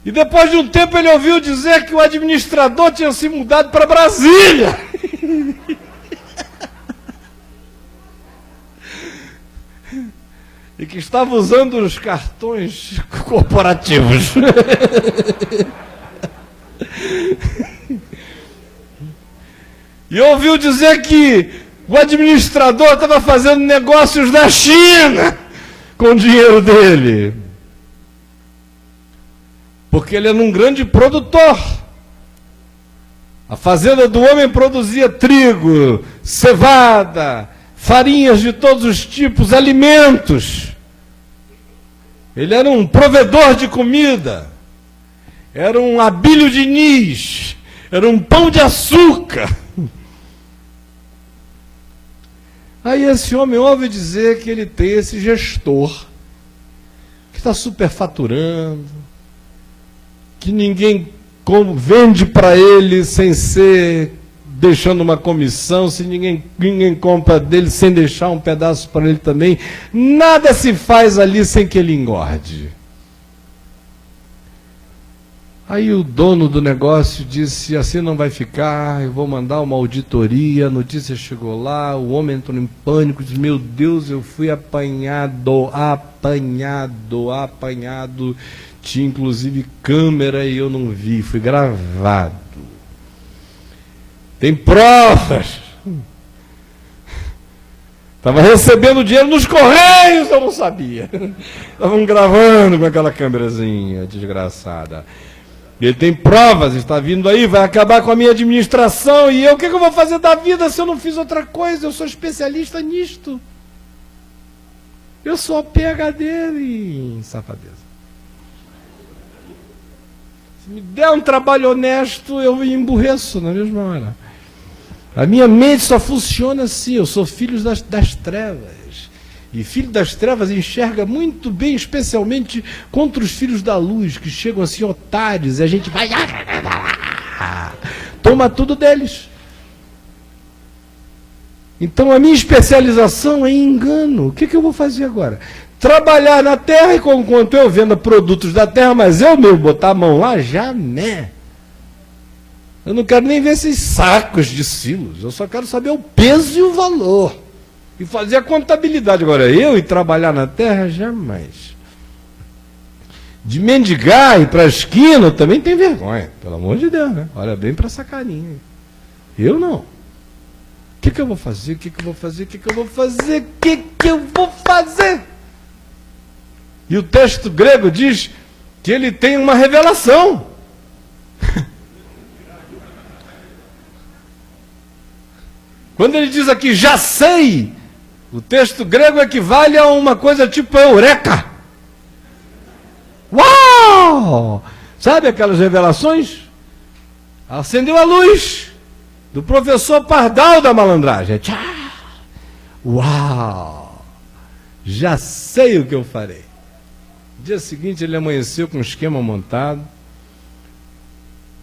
E depois de um tempo ele ouviu dizer que o administrador tinha se mudado para Brasília. E que estava usando os cartões corporativos. E ouviu dizer que o administrador estava fazendo negócios na China com o dinheiro dele. Porque ele era um grande produtor. A fazenda do homem produzia trigo, cevada, farinhas de todos os tipos, alimentos. Ele era um provedor de comida. Era um Abílio Diniz. Era um pão de açúcar. Aí esse homem ouve dizer que ele tem esse gestor, que está superfaturando, que ninguém vende para ele sem ser deixando uma comissão, se ninguém compra dele sem deixar um pedaço para ele também. Nada se faz ali sem que ele engorde. Aí o dono do negócio disse, assim não vai ficar, eu vou mandar uma auditoria. A notícia chegou lá, o homem entrou em pânico, disse, meu Deus, eu fui apanhado. Tinha inclusive câmera e eu não vi, fui gravado. Tem provas. Estava recebendo dinheiro nos Correios, eu não sabia. Estavam gravando com aquela câmerazinha desgraçada. Ele tem provas, está vindo aí, vai acabar com a minha administração. E eu, o que eu vou fazer da vida se eu não fiz outra coisa? Eu sou especialista nisto. Eu sou a PhD em safadeza. Se me der um trabalho honesto, eu me emburreço na mesma hora. A minha mente só funciona assim, eu sou filho das trevas. E filho das trevas enxerga muito bem, especialmente contra os filhos da luz, que chegam assim otários, e a gente vai... toma tudo deles. Então a minha especialização é em engano. O que eu vou fazer agora? Trabalhar na terra, e enquanto eu vendo produtos da terra, mas eu mesmo botar a mão lá, jamais. Eu não quero nem ver esses sacos de silos, eu só quero saber o peso e o valor. E fazer a contabilidade. Agora, eu ir trabalhar na terra, jamais. De mendigar e ir para a esquina, eu também tenho vergonha. Pelo amor de Deus, né? Olha bem para essa carinha. Eu não. O que eu vou fazer? O que eu vou fazer? O que eu vou fazer? O que eu vou fazer? E o texto grego diz que ele tem uma revelação. Quando ele diz aqui, já sei, o texto grego equivale a uma coisa tipo eureka. Uau! Sabe aquelas revelações? Acendeu a luz do professor Pardal da malandragem. Tchá! Uau! Já sei o que eu farei. No dia seguinte ele amanheceu com um esquema montado,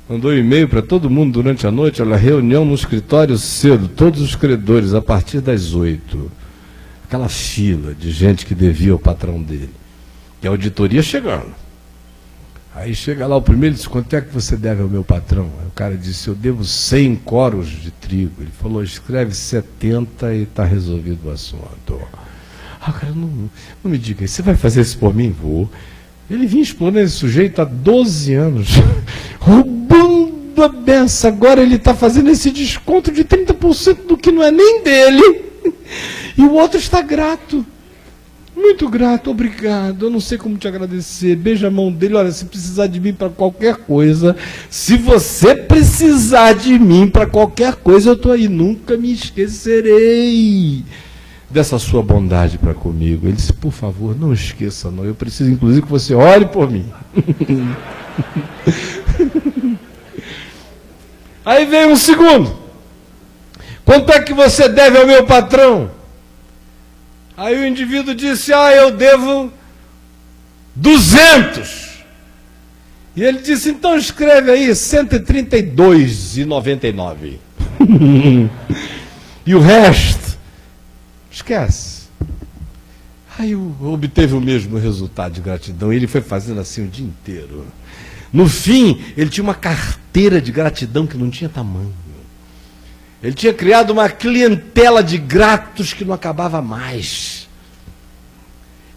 mandou e-mail para todo mundo durante a noite, olha, reunião no escritório cedo, todos os credores, a partir das 8. Aquela fila de gente que devia ao patrão dele. E a auditoria chegando. Aí chega lá o primeiro e diz, quanto é que você deve ao meu patrão? Aí o cara disse, eu devo 100 coros de trigo. Ele falou, escreve 70 e está resolvido o assunto. Ah, cara, não me diga, você vai fazer isso por mim? Vou. Ele vinha explorando esse sujeito há 12 anos, roubando a benção. Agora ele está fazendo esse desconto de 30% do que não é nem dele. E o outro está grato. Muito grato, obrigado. Eu não sei como te agradecer. Beija a mão dele. Olha, se precisar de mim para qualquer coisa, se você precisar de mim para qualquer coisa, eu estou aí. Nunca me esquecerei dessa sua bondade para comigo. Ele disse, por favor, não esqueça, não. Eu preciso, inclusive, que você ore por mim. Aí veio um segundo. Quanto é que você deve ao meu patrão? Aí o indivíduo disse, eu devo 200. E ele disse, então escreve aí 132,99. E o resto, esquece. Aí obteve o mesmo resultado de gratidão. Ele foi fazendo assim o dia inteiro. No fim, ele tinha uma carteira de gratidão que não tinha tamanho. Ele tinha criado uma clientela de gratos que não acabava mais.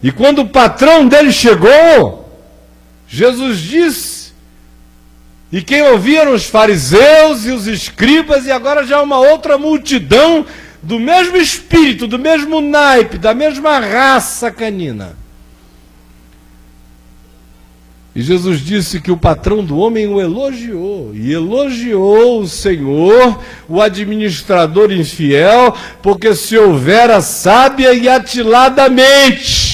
E quando o patrão dele chegou, Jesus disse, e quem ouvia eram os fariseus e os escribas, e agora já uma outra multidão do mesmo espírito, do mesmo naipe, da mesma raça canina. E Jesus disse que o patrão do homem o elogiou, e elogiou o Senhor, o administrador infiel, porque se houvera sábia e atiladamente.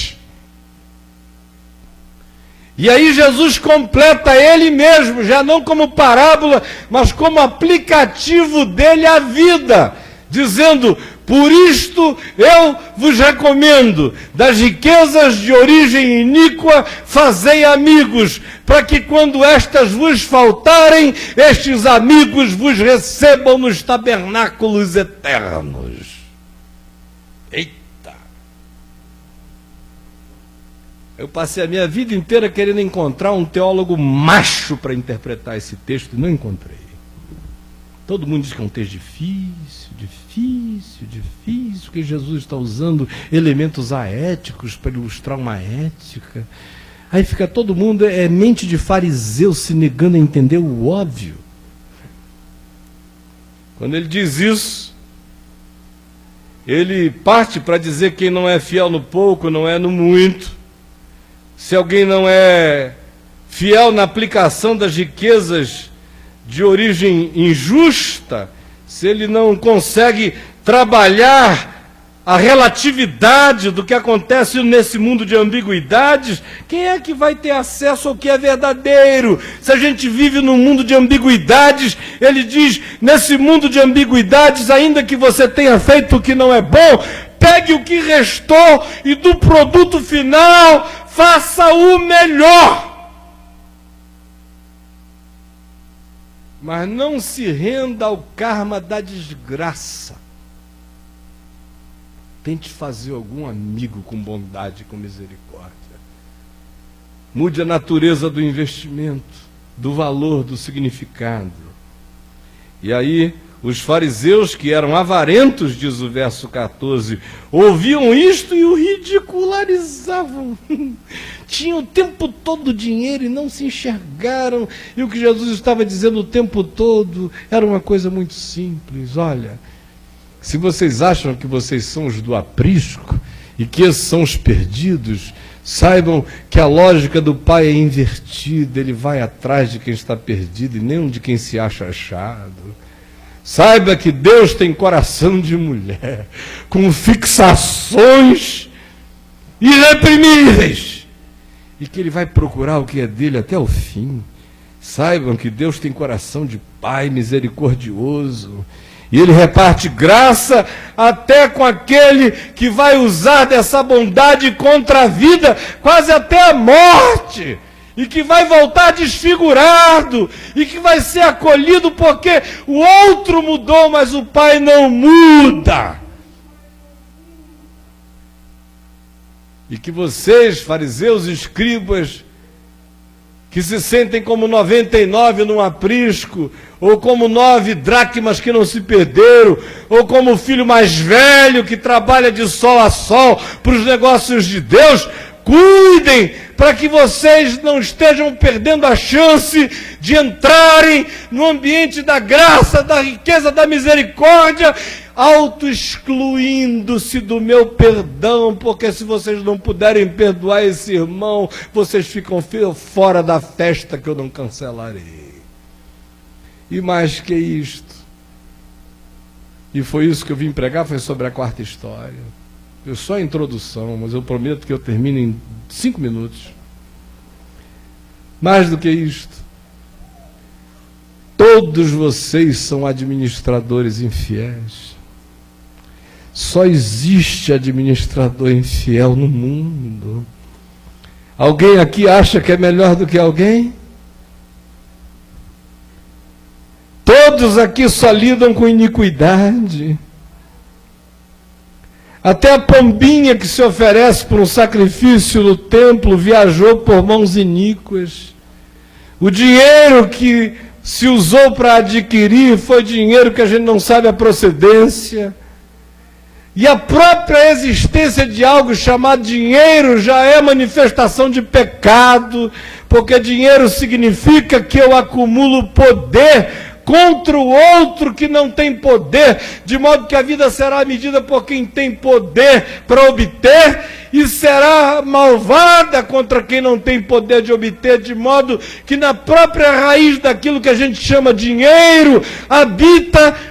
E aí Jesus completa ele mesmo, já não como parábola, mas como aplicativo dele à vida, dizendo, por isto eu vos recomendo, das riquezas de origem iníqua, fazei amigos, para que quando estas vos faltarem, estes amigos vos recebam nos tabernáculos eternos. Eita! Eu passei a minha vida inteira querendo encontrar um teólogo macho para interpretar esse texto e não encontrei. Todo mundo diz que é um texto difícil, porque Jesus está usando elementos aéticos para ilustrar uma ética. Aí fica todo mundo, mente de fariseu se negando a entender o óbvio. Quando ele diz isso, ele parte para dizer que quem não é fiel no pouco, não é no muito. Se alguém não é fiel na aplicação das riquezas de origem injusta, se ele não consegue trabalhar a relatividade do que acontece nesse mundo de ambiguidades, quem é que vai ter acesso ao que é verdadeiro? Se a gente vive num mundo de ambiguidades, ele diz, nesse mundo de ambiguidades, ainda que você tenha feito o que não é bom, pegue o que restou e do produto final, faça o melhor. Mas não se renda ao karma da desgraça. Tente fazer algum amigo com bondade, com misericórdia. Mude a natureza do investimento, do valor, do significado. E aí, os fariseus, que eram avarentos, diz o verso 14, ouviam isto e o ridicularizavam. Tinham o tempo todo dinheiro e não se enxergaram. E o que Jesus estava dizendo o tempo todo era uma coisa muito simples. Olha, se vocês acham que vocês são os do aprisco e que esses são os perdidos, saibam que a lógica do Pai é invertida. Ele vai atrás de quem está perdido e nem de quem se acha achado. Saiba que Deus tem coração de mulher, com fixações irreprimíveis, e que Ele vai procurar o que é dele até o fim. Saibam que Deus tem coração de Pai misericordioso, e Ele reparte graça até com aquele que vai usar dessa bondade contra a vida, quase até a morte, e que vai voltar desfigurado, e que vai ser acolhido porque o outro mudou, mas o Pai não muda. E que vocês, fariseus e escribas, que se sentem como 99 num aprisco, ou como 9 dracmas que não se perderam, ou como o filho mais velho que trabalha de sol a sol para os negócios de Deus, cuidem para que vocês não estejam perdendo a chance de entrarem no ambiente da graça, da riqueza, da misericórdia, auto-excluindo-se do meu perdão, porque se vocês não puderem perdoar esse irmão, vocês ficam fora da festa que eu não cancelarei. E mais que isto, e foi isso que eu vim pregar, foi sobre a quarta história. Eu só a introdução, mas eu prometo que eu termino em 5 minutos. Mais do que isto, todos vocês são administradores infiéis. Só existe administrador infiel no mundo. Alguém aqui acha que é melhor do que alguém? Todos aqui só lidam com iniquidade. Até a pombinha que se oferece por um sacrifício no templo viajou por mãos iníquas. O dinheiro que se usou para adquirir foi dinheiro que a gente não sabe a procedência. E a própria existência de algo chamado dinheiro já é manifestação de pecado, porque dinheiro significa que eu acumulo poder contra o outro que não tem poder, de modo que a vida será medida por quem tem poder para obter, e será malvada contra quem não tem poder de obter, de modo que na própria raiz daquilo que a gente chama dinheiro, habita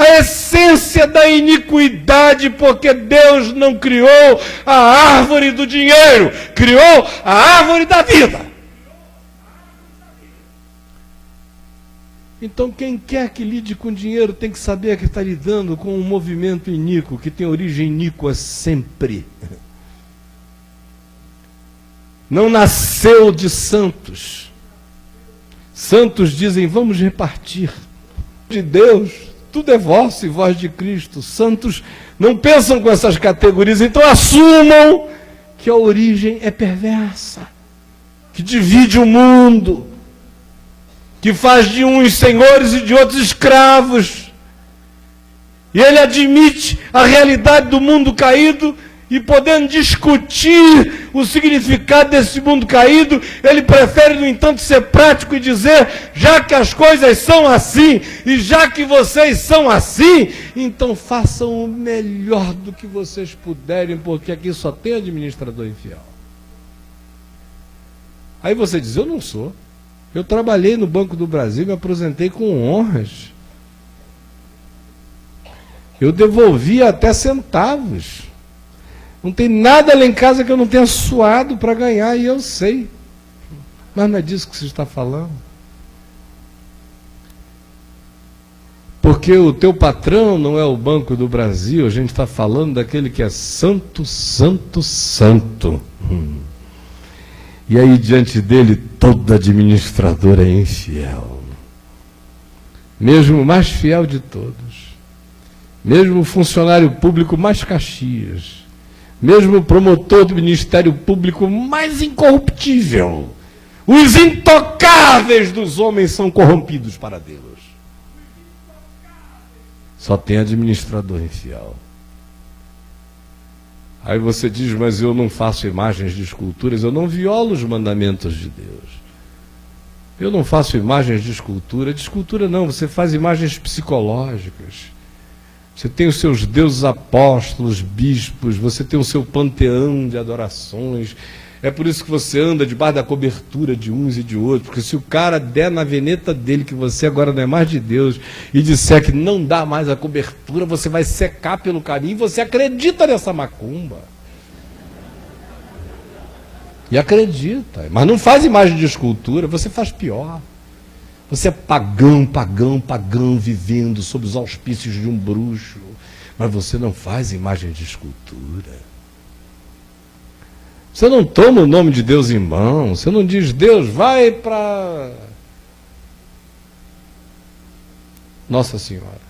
a essência da iniquidade, porque Deus não criou a árvore do dinheiro, criou a árvore da vida. Então, quem quer que lide com dinheiro tem que saber que está lidando com um movimento iníquo, que tem origem iníqua sempre. Não nasceu de santos. Santos dizem, vamos repartir. De Deus, tudo é vosso e vós de Cristo. Santos não pensam com essas categorias, então assumam que a origem é perversa, que divide o mundo, que faz de uns senhores e de outros escravos. E ele admite a realidade do mundo caído, e podendo discutir o significado desse mundo caído, ele prefere, no entanto, ser prático e dizer, já que as coisas são assim, e já que vocês são assim, então façam o melhor do que vocês puderem, porque aqui só tem administrador infiel. Aí você diz, eu não sou. Eu trabalhei no Banco do Brasil, me aposentei com honras. Eu devolvi até centavos. Não tem nada lá em casa que eu não tenha suado para ganhar, e eu sei. Mas não é disso que você está falando. Porque o teu patrão não é o Banco do Brasil, a gente está falando daquele que é santo, santo, santo. E aí diante dele todo administrador é infiel. Mesmo o mais fiel de todos. Mesmo o funcionário público mais Caxias. Mesmo o promotor do Ministério Público mais incorruptível. Os intocáveis dos homens são corrompidos para Deus. Só tem administrador infiel. Aí você diz, mas eu não faço imagens de esculturas, eu não violo os mandamentos de Deus. Eu não faço imagens de escultura não, você faz imagens psicológicas. Você tem os seus deuses apóstolos, bispos, você tem o seu panteão de adorações. É por isso que você anda debaixo da cobertura de uns e de outros, porque se o cara der na veneta dele que você agora não é mais de Deus e disser que não dá mais a cobertura, você vai secar pelo caminho e você acredita nessa macumba. E acredita, mas não faz imagem de escultura, você faz pior. Você é pagão, pagão, pagão, vivendo sob os auspícios de um bruxo, mas você não faz imagem de escultura. Você não toma o nome de Deus em mão, você não diz, Deus, vai para Nossa Senhora.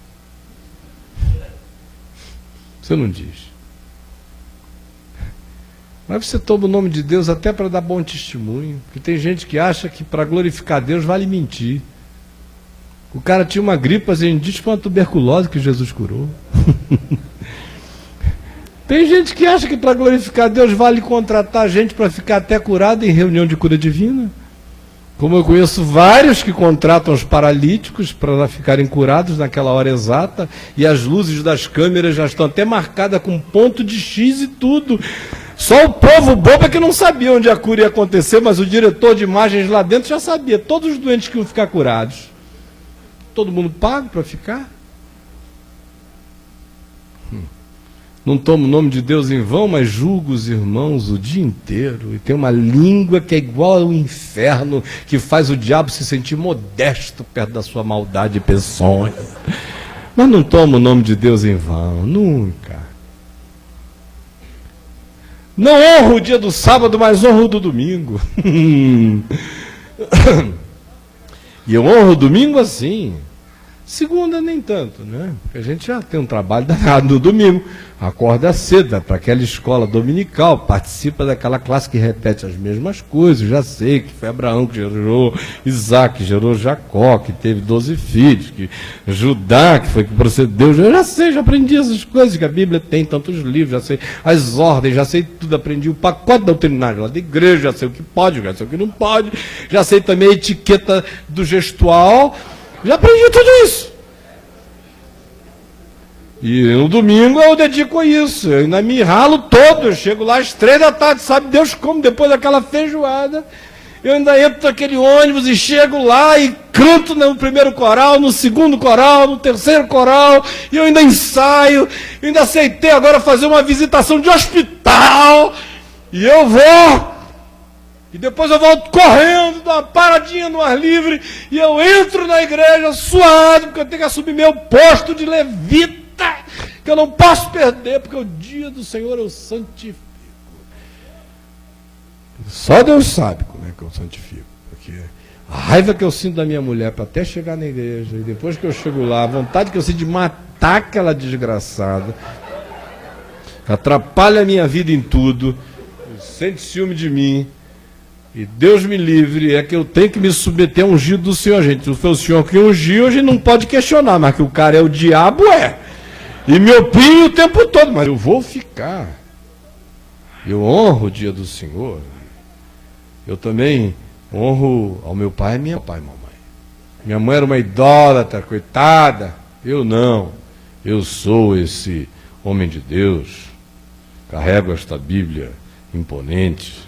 Você não diz. Mas você toma o nome de Deus até para dar bom testemunho, porque tem gente que acha que para glorificar Deus vale mentir. O cara tinha uma gripe, a gente diz que foi uma tuberculose que Jesus curou. Tem gente que acha que para glorificar Deus vale contratar gente para ficar até curado em reunião de cura divina. Como eu conheço vários que contratam os paralíticos para ficarem curados naquela hora exata, e as luzes das câmeras já estão até marcadas com ponto de X e tudo. Só o povo bobo é que não sabia onde a cura ia acontecer, mas o diretor de imagens lá dentro já sabia. Todos os doentes que iam ficar curados. Todo mundo paga para ficar? Não tomo o nome de Deus em vão, mas julgo os irmãos o dia inteiro. E tem uma língua que é igual ao inferno, que faz o diabo se sentir modesto perto da sua maldade peçonha. Mas não tomo o nome de Deus em vão, nunca. Não honro o dia do sábado, mas honro o do domingo. E eu honro o domingo assim. Segunda, nem tanto, né? Porque a gente já tem um trabalho danado no domingo. Acorda cedo, vai para aquela escola dominical, participa daquela classe que repete as mesmas coisas. Já sei que foi Abraão que gerou Isaac, que gerou Jacó, que teve 12 filhos, que Judá, que foi que procedeu. Eu já sei, já aprendi essas coisas, que a Bíblia tem tantos livros, já sei as ordens, já sei tudo, aprendi o pacote doutrinário lá da igreja, já sei o que pode, já sei o que não pode, já sei também a etiqueta do gestual. Já aprendi tudo isso. E no domingo eu dedico a isso. Eu ainda me ralo todo. Eu chego lá às 3 da tarde, sabe Deus como, depois daquela feijoada. Eu ainda entro naquele ônibus e chego lá e canto no primeiro coral, no segundo coral, no terceiro coral. E eu ainda ensaio. Eu ainda aceitei agora fazer uma visitação de hospital. E eu vou. E depois eu volto correndo, dou uma paradinha no ar livre, e eu entro na igreja suado, porque eu tenho que assumir meu posto de levita, que eu não posso perder, porque o dia do Senhor eu santifico. Só Deus sabe como é que eu santifico, porque a raiva que eu sinto da minha mulher para até chegar na igreja, e depois que eu chego lá, a vontade que eu sinto de matar aquela desgraçada, atrapalha a minha vida em tudo, sente ciúme de mim. E Deus me livre, é que eu tenho que me submeter a ungido do Senhor, gente. Se foi o Senhor que ungiu, a gente não pode questionar, mas que o cara é o diabo, é. E me opinho o tempo todo, mas eu vou ficar. Eu honro o dia do Senhor. Eu também honro ao meu pai e minha mamãe. Minha mãe era uma idólatra, coitada. Eu não. Eu sou esse homem de Deus. Carrego esta Bíblia imponente.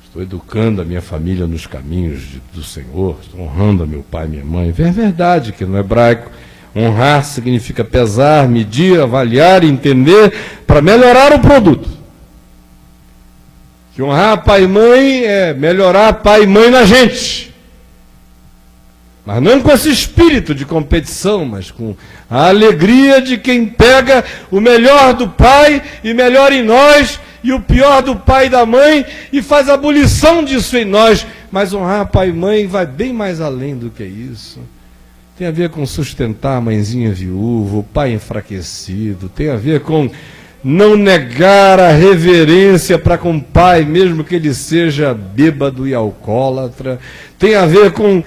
Estou educando a minha família nos caminhos do Senhor, estou honrando a meu pai e minha mãe. É verdade que no hebraico, honrar significa pesar, medir, avaliar, entender, para melhorar o produto. Que honrar pai e mãe é melhorar pai e mãe na gente. Mas não com esse espírito de competição, mas com a alegria de quem pega o melhor do pai e melhor em nós, e o pior do pai e da mãe, e faz a abolição disso em nós. Mas honrar pai e mãe vai bem mais além do que isso. Tem a ver com sustentar a mãezinha viúva, o pai enfraquecido, tem a ver com não negar a reverência para com o pai, mesmo que ele seja bêbado e alcoólatra, tem a ver com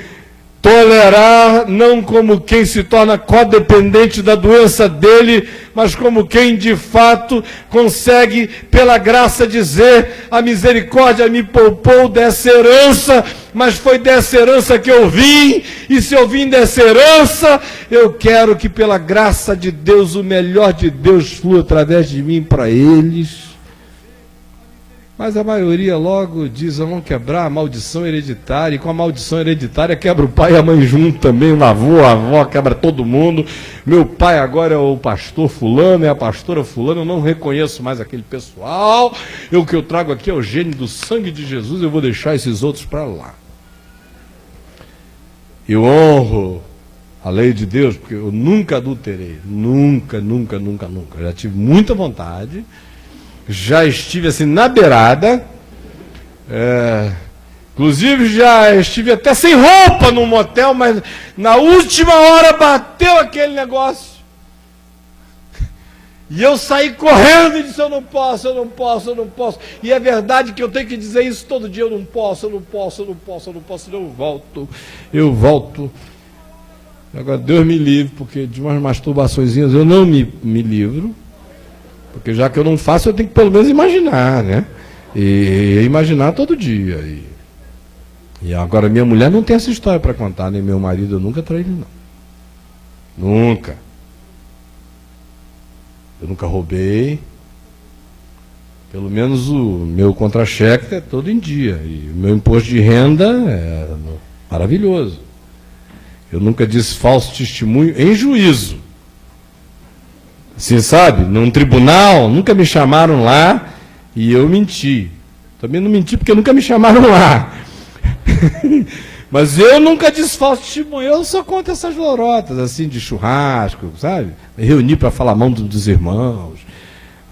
tolerar, não como quem se torna codependente da doença dele, mas como quem de fato consegue, pela graça, dizer: a misericórdia me poupou dessa herança, mas foi dessa herança que eu vim, e se eu vim dessa herança, eu quero que pela graça de Deus, o melhor de Deus flua através de mim para eles. Mas a maioria logo diz: vamos quebrar a maldição hereditária, e com a maldição hereditária quebra o pai e a mãe junto também, o avô, a avó, quebra todo mundo. Meu pai agora é o pastor fulano, é a pastora fulano, eu não reconheço mais aquele pessoal, o que eu trago aqui é o gênio do sangue de Jesus, eu vou deixar esses outros para lá. Eu honro a lei de Deus, porque eu nunca adulterei, nunca, já tive muita vontade. Já estive assim na beirada, inclusive já estive até sem roupa num motel, mas na última hora bateu aquele negócio. E eu saí correndo e disse: eu não posso. E é verdade que eu tenho que dizer isso todo dia: eu não posso, senão eu volto. Agora Deus me livre, porque de umas masturbaçõezinhas eu não me livro. Porque já que eu não faço, eu tenho que pelo menos imaginar, né? E imaginar todo dia. E agora, minha mulher não tem essa história para contar, nem meu marido, eu nunca traí ele, não. Nunca. Eu nunca roubei. Pelo menos o meu contra-cheque é todo em dia. E o meu imposto de renda é maravilhoso. Eu nunca disse falso testemunho em juízo. Você sabe, num tribunal, nunca me chamaram lá e eu menti. Também não menti porque nunca me chamaram lá. Mas eu nunca disse falso testemunho, eu só conto essas lorotas, assim, de churrasco, sabe? Me reuni para falar mal dos irmãos.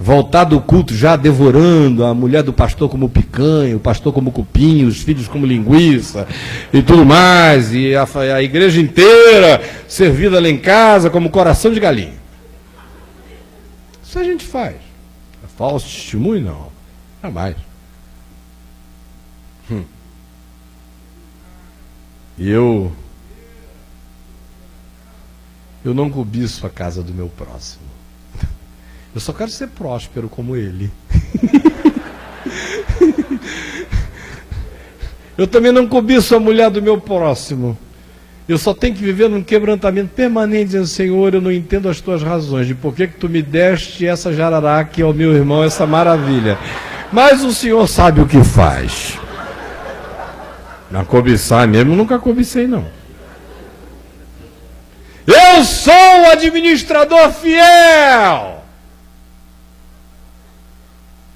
voltar do culto já devorando a mulher do pastor como picanha, o pastor como cupim, os filhos como linguiça e tudo mais, e a igreja inteira servida lá em casa como coração de galinha. Isso a gente faz. É falso testemunho? Não. Jamais. E eu não cobiço a casa do meu próximo. Eu só quero ser próspero como ele. Eu também não cobiço a mulher do meu próximo. Eu só tenho que viver num quebrantamento permanente, dizendo: Senhor, eu não entendo as tuas razões, de por que tu me deste essa jararaca ao meu irmão, essa maravilha. Mas o Senhor sabe o que faz. Não cobiçar mesmo, nunca cobicei, não. Eu sou o administrador fiel.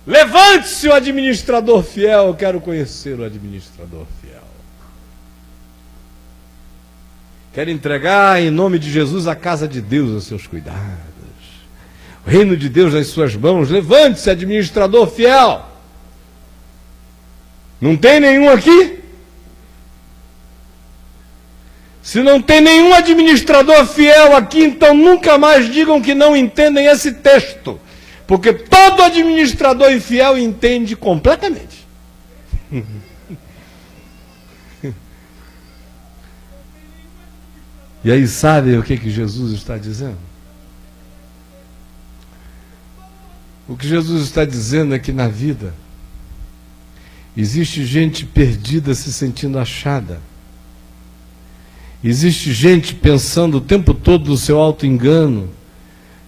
Levante-se o administrador fiel, eu quero conhecer o administrador fiel. Quero entregar em nome de Jesus a casa de Deus aos seus cuidados. O reino de Deus nas suas mãos. Levante-se, administrador fiel. Não tem nenhum aqui? Se não tem nenhum administrador fiel aqui, então nunca mais digam que não entendem esse texto. Porque todo administrador infiel entende completamente. E aí sabe o que Jesus está dizendo? O que Jesus está dizendo é que na vida existe gente perdida se sentindo achada. Existe gente pensando o tempo todo no seu auto-engano,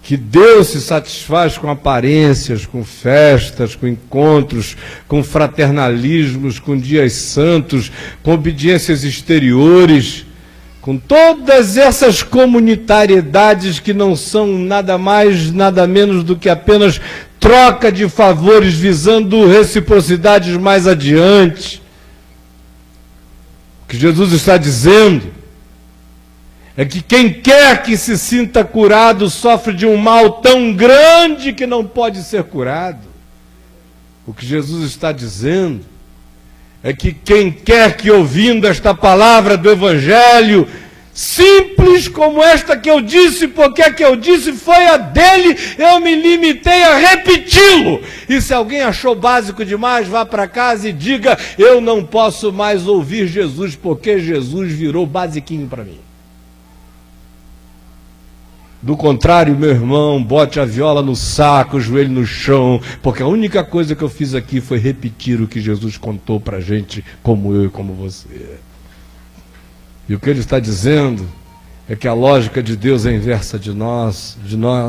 que Deus se satisfaz com aparências, com festas, com encontros, com fraternalismos, com dias santos, com obediências exteriores, com todas essas comunitariedades que não são nada mais, nada menos do que apenas troca de favores visando reciprocidades mais adiante. O que Jesus está dizendo é que quem quer que se sinta curado sofre de um mal tão grande que não pode ser curado. O que Jesus está dizendo é que quem quer que, ouvindo esta palavra do Evangelho, simples como esta que eu disse, porque a que eu disse foi a dele, eu me limitei a repeti-lo. E se alguém achou básico demais, vá para casa e diga: eu não posso mais ouvir Jesus, porque Jesus virou basiquinho para mim. Do contrário, meu irmão, bote a viola no saco, o joelho no chão, porque a única coisa que eu fiz aqui foi repetir o que Jesus contou para a gente, como eu e como você. E o que ele está dizendo é que a lógica de Deus é inversa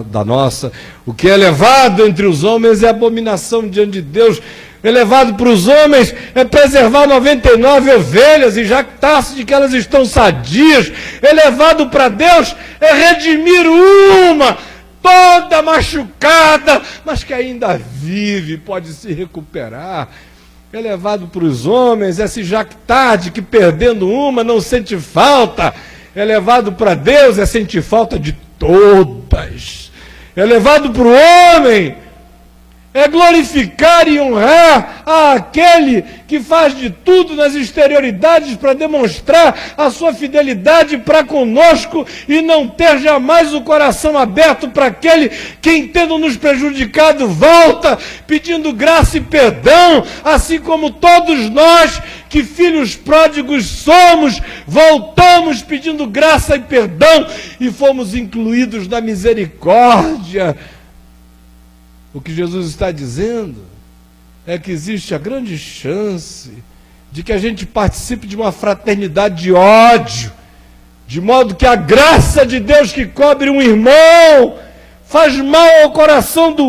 da nossa. O que é elevado entre os homens é abominação diante de Deus. Elevado para os homens é preservar 99 ovelhas e jactar-se de que elas estão sadias. Elevado para Deus é redimir uma, toda machucada, mas que ainda vive, pode se recuperar. Elevado para os homens é se jactar de que perdendo uma não sente falta. Elevado para Deus é sentir falta de todas. Elevado para o homem é glorificar e honrar aquele que faz de tudo nas exterioridades para demonstrar a sua fidelidade para conosco e não ter jamais o coração aberto para aquele que, tendo nos prejudicado, volta pedindo graça e perdão, assim como todos nós que filhos pródigos somos, voltamos pedindo graça e perdão e fomos incluídos na misericórdia. O que Jesus está dizendo é que existe a grande chance de que a gente participe de uma fraternidade de ódio, de modo que a graça de Deus que cobre um irmão faz mal ao coração do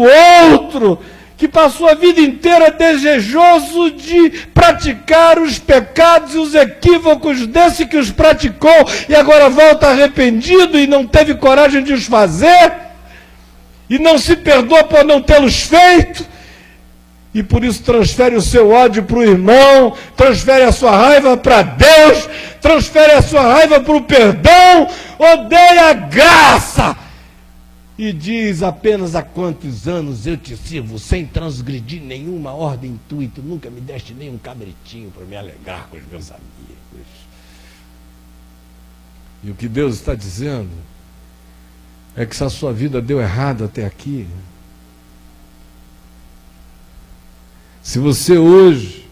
outro, que passou a vida inteira desejoso de praticar os pecados e os equívocos desse que os praticou e agora volta arrependido e não teve coragem de os fazer. E não se perdoa por não tê-los feito, e por isso transfere o seu ódio para o irmão, transfere a sua raiva para Deus, transfere a sua raiva para o perdão, odeia a graça e diz apenas: há quantos anos eu te sirvo sem transgredir nenhuma ordem tua, e tu nunca me deste nem um cabritinho para me alegrar com os meus amigos. E o que Deus está dizendo é que se a sua vida deu errado até aqui, se você hoje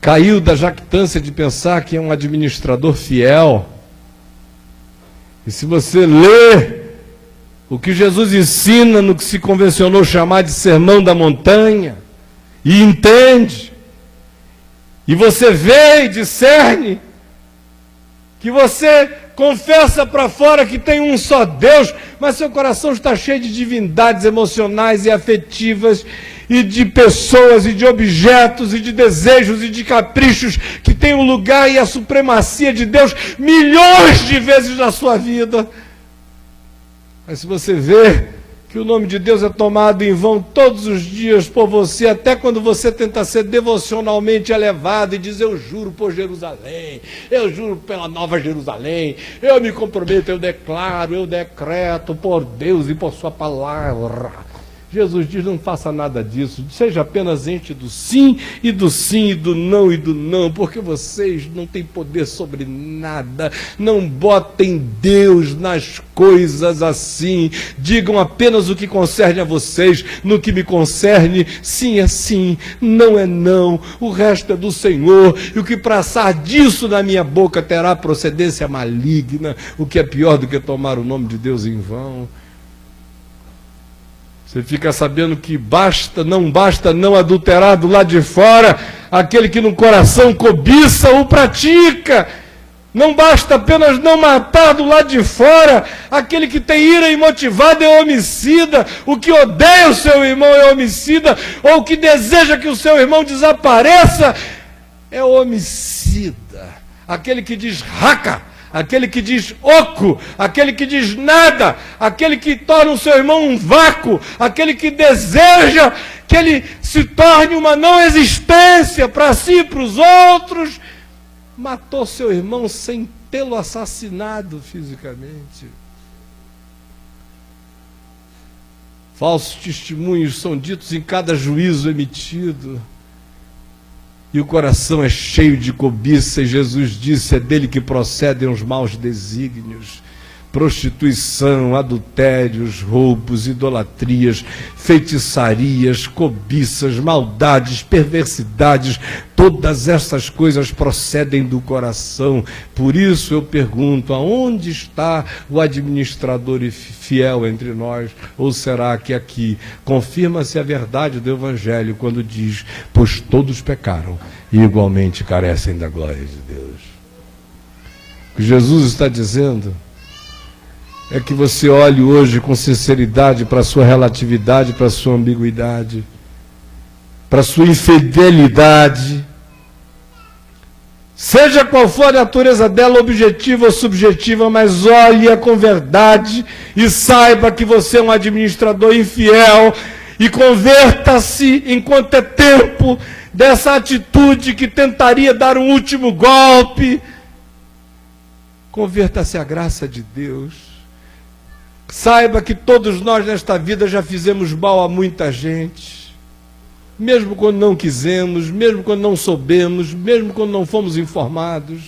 caiu da jactância de pensar que é um administrador fiel, e se você lê o que Jesus ensina no que se convencionou chamar de Sermão da Montanha, e entende, e você vê e discerne, que você confessa para fora que tem um só Deus, mas seu coração está cheio de divindades emocionais e afetivas, e de pessoas, e de objetos, e de desejos, e de caprichos, que tem o lugar e a supremacia de Deus milhões de vezes na sua vida. Mas se você vê que o nome de Deus é tomado em vão todos os dias por você, até quando você tenta ser devocionalmente elevado e diz: eu juro por Jerusalém, eu juro pela Nova Jerusalém, eu me comprometo, eu declaro, eu decreto por Deus e por sua palavra. Jesus diz: não faça nada disso, seja apenas ente do sim, e do não, e do não, porque vocês não têm poder sobre nada. Não botem Deus nas coisas assim, digam apenas o que concerne a vocês. No que me concerne, sim é sim, não é não, o resto é do Senhor, e o que passar disso na minha boca terá procedência maligna, o que é pior do que tomar o nome de Deus em vão. Você fica sabendo que não basta não adulterar do lado de fora, aquele que no coração cobiça o pratica. Não basta apenas não matar do lado de fora, aquele que tem ira imotivada é homicida, o que odeia o seu irmão é homicida, ou o que deseja que o seu irmão desapareça é homicida. Aquele que diz raca, aquele que diz oco, aquele que diz nada, aquele que torna o seu irmão um vácuo, aquele que deseja que ele se torne uma não existência para si e para os outros, matou seu irmão sem tê-lo assassinado fisicamente. Falsos testemunhos são ditos em cada juízo emitido. E o coração é cheio de cobiça, e Jesus disse: é dele que procedem os maus desígnios. Prostituição, adultérios, roubos, idolatrias, feitiçarias, cobiças, maldades, perversidades, todas essas coisas procedem do coração. Por isso eu pergunto: aonde está o administrador e fiel entre nós? Ou será que aqui confirma-se a verdade do Evangelho quando diz: pois todos pecaram e igualmente carecem da glória de Deus? O que Jesus está dizendo é que você olhe hoje com sinceridade para a sua relatividade, para a sua ambiguidade, para a sua infidelidade, seja qual for a natureza dela, objetiva ou subjetiva, mas olhe-a com verdade e saiba que você é um administrador infiel, e converta-se enquanto é tempo dessa atitude que tentaria dar um último golpe. Converta-se à graça de Deus. Saiba que todos nós nesta vida já fizemos mal a muita gente, mesmo quando não quisemos, mesmo quando não soubemos, mesmo quando não fomos informados.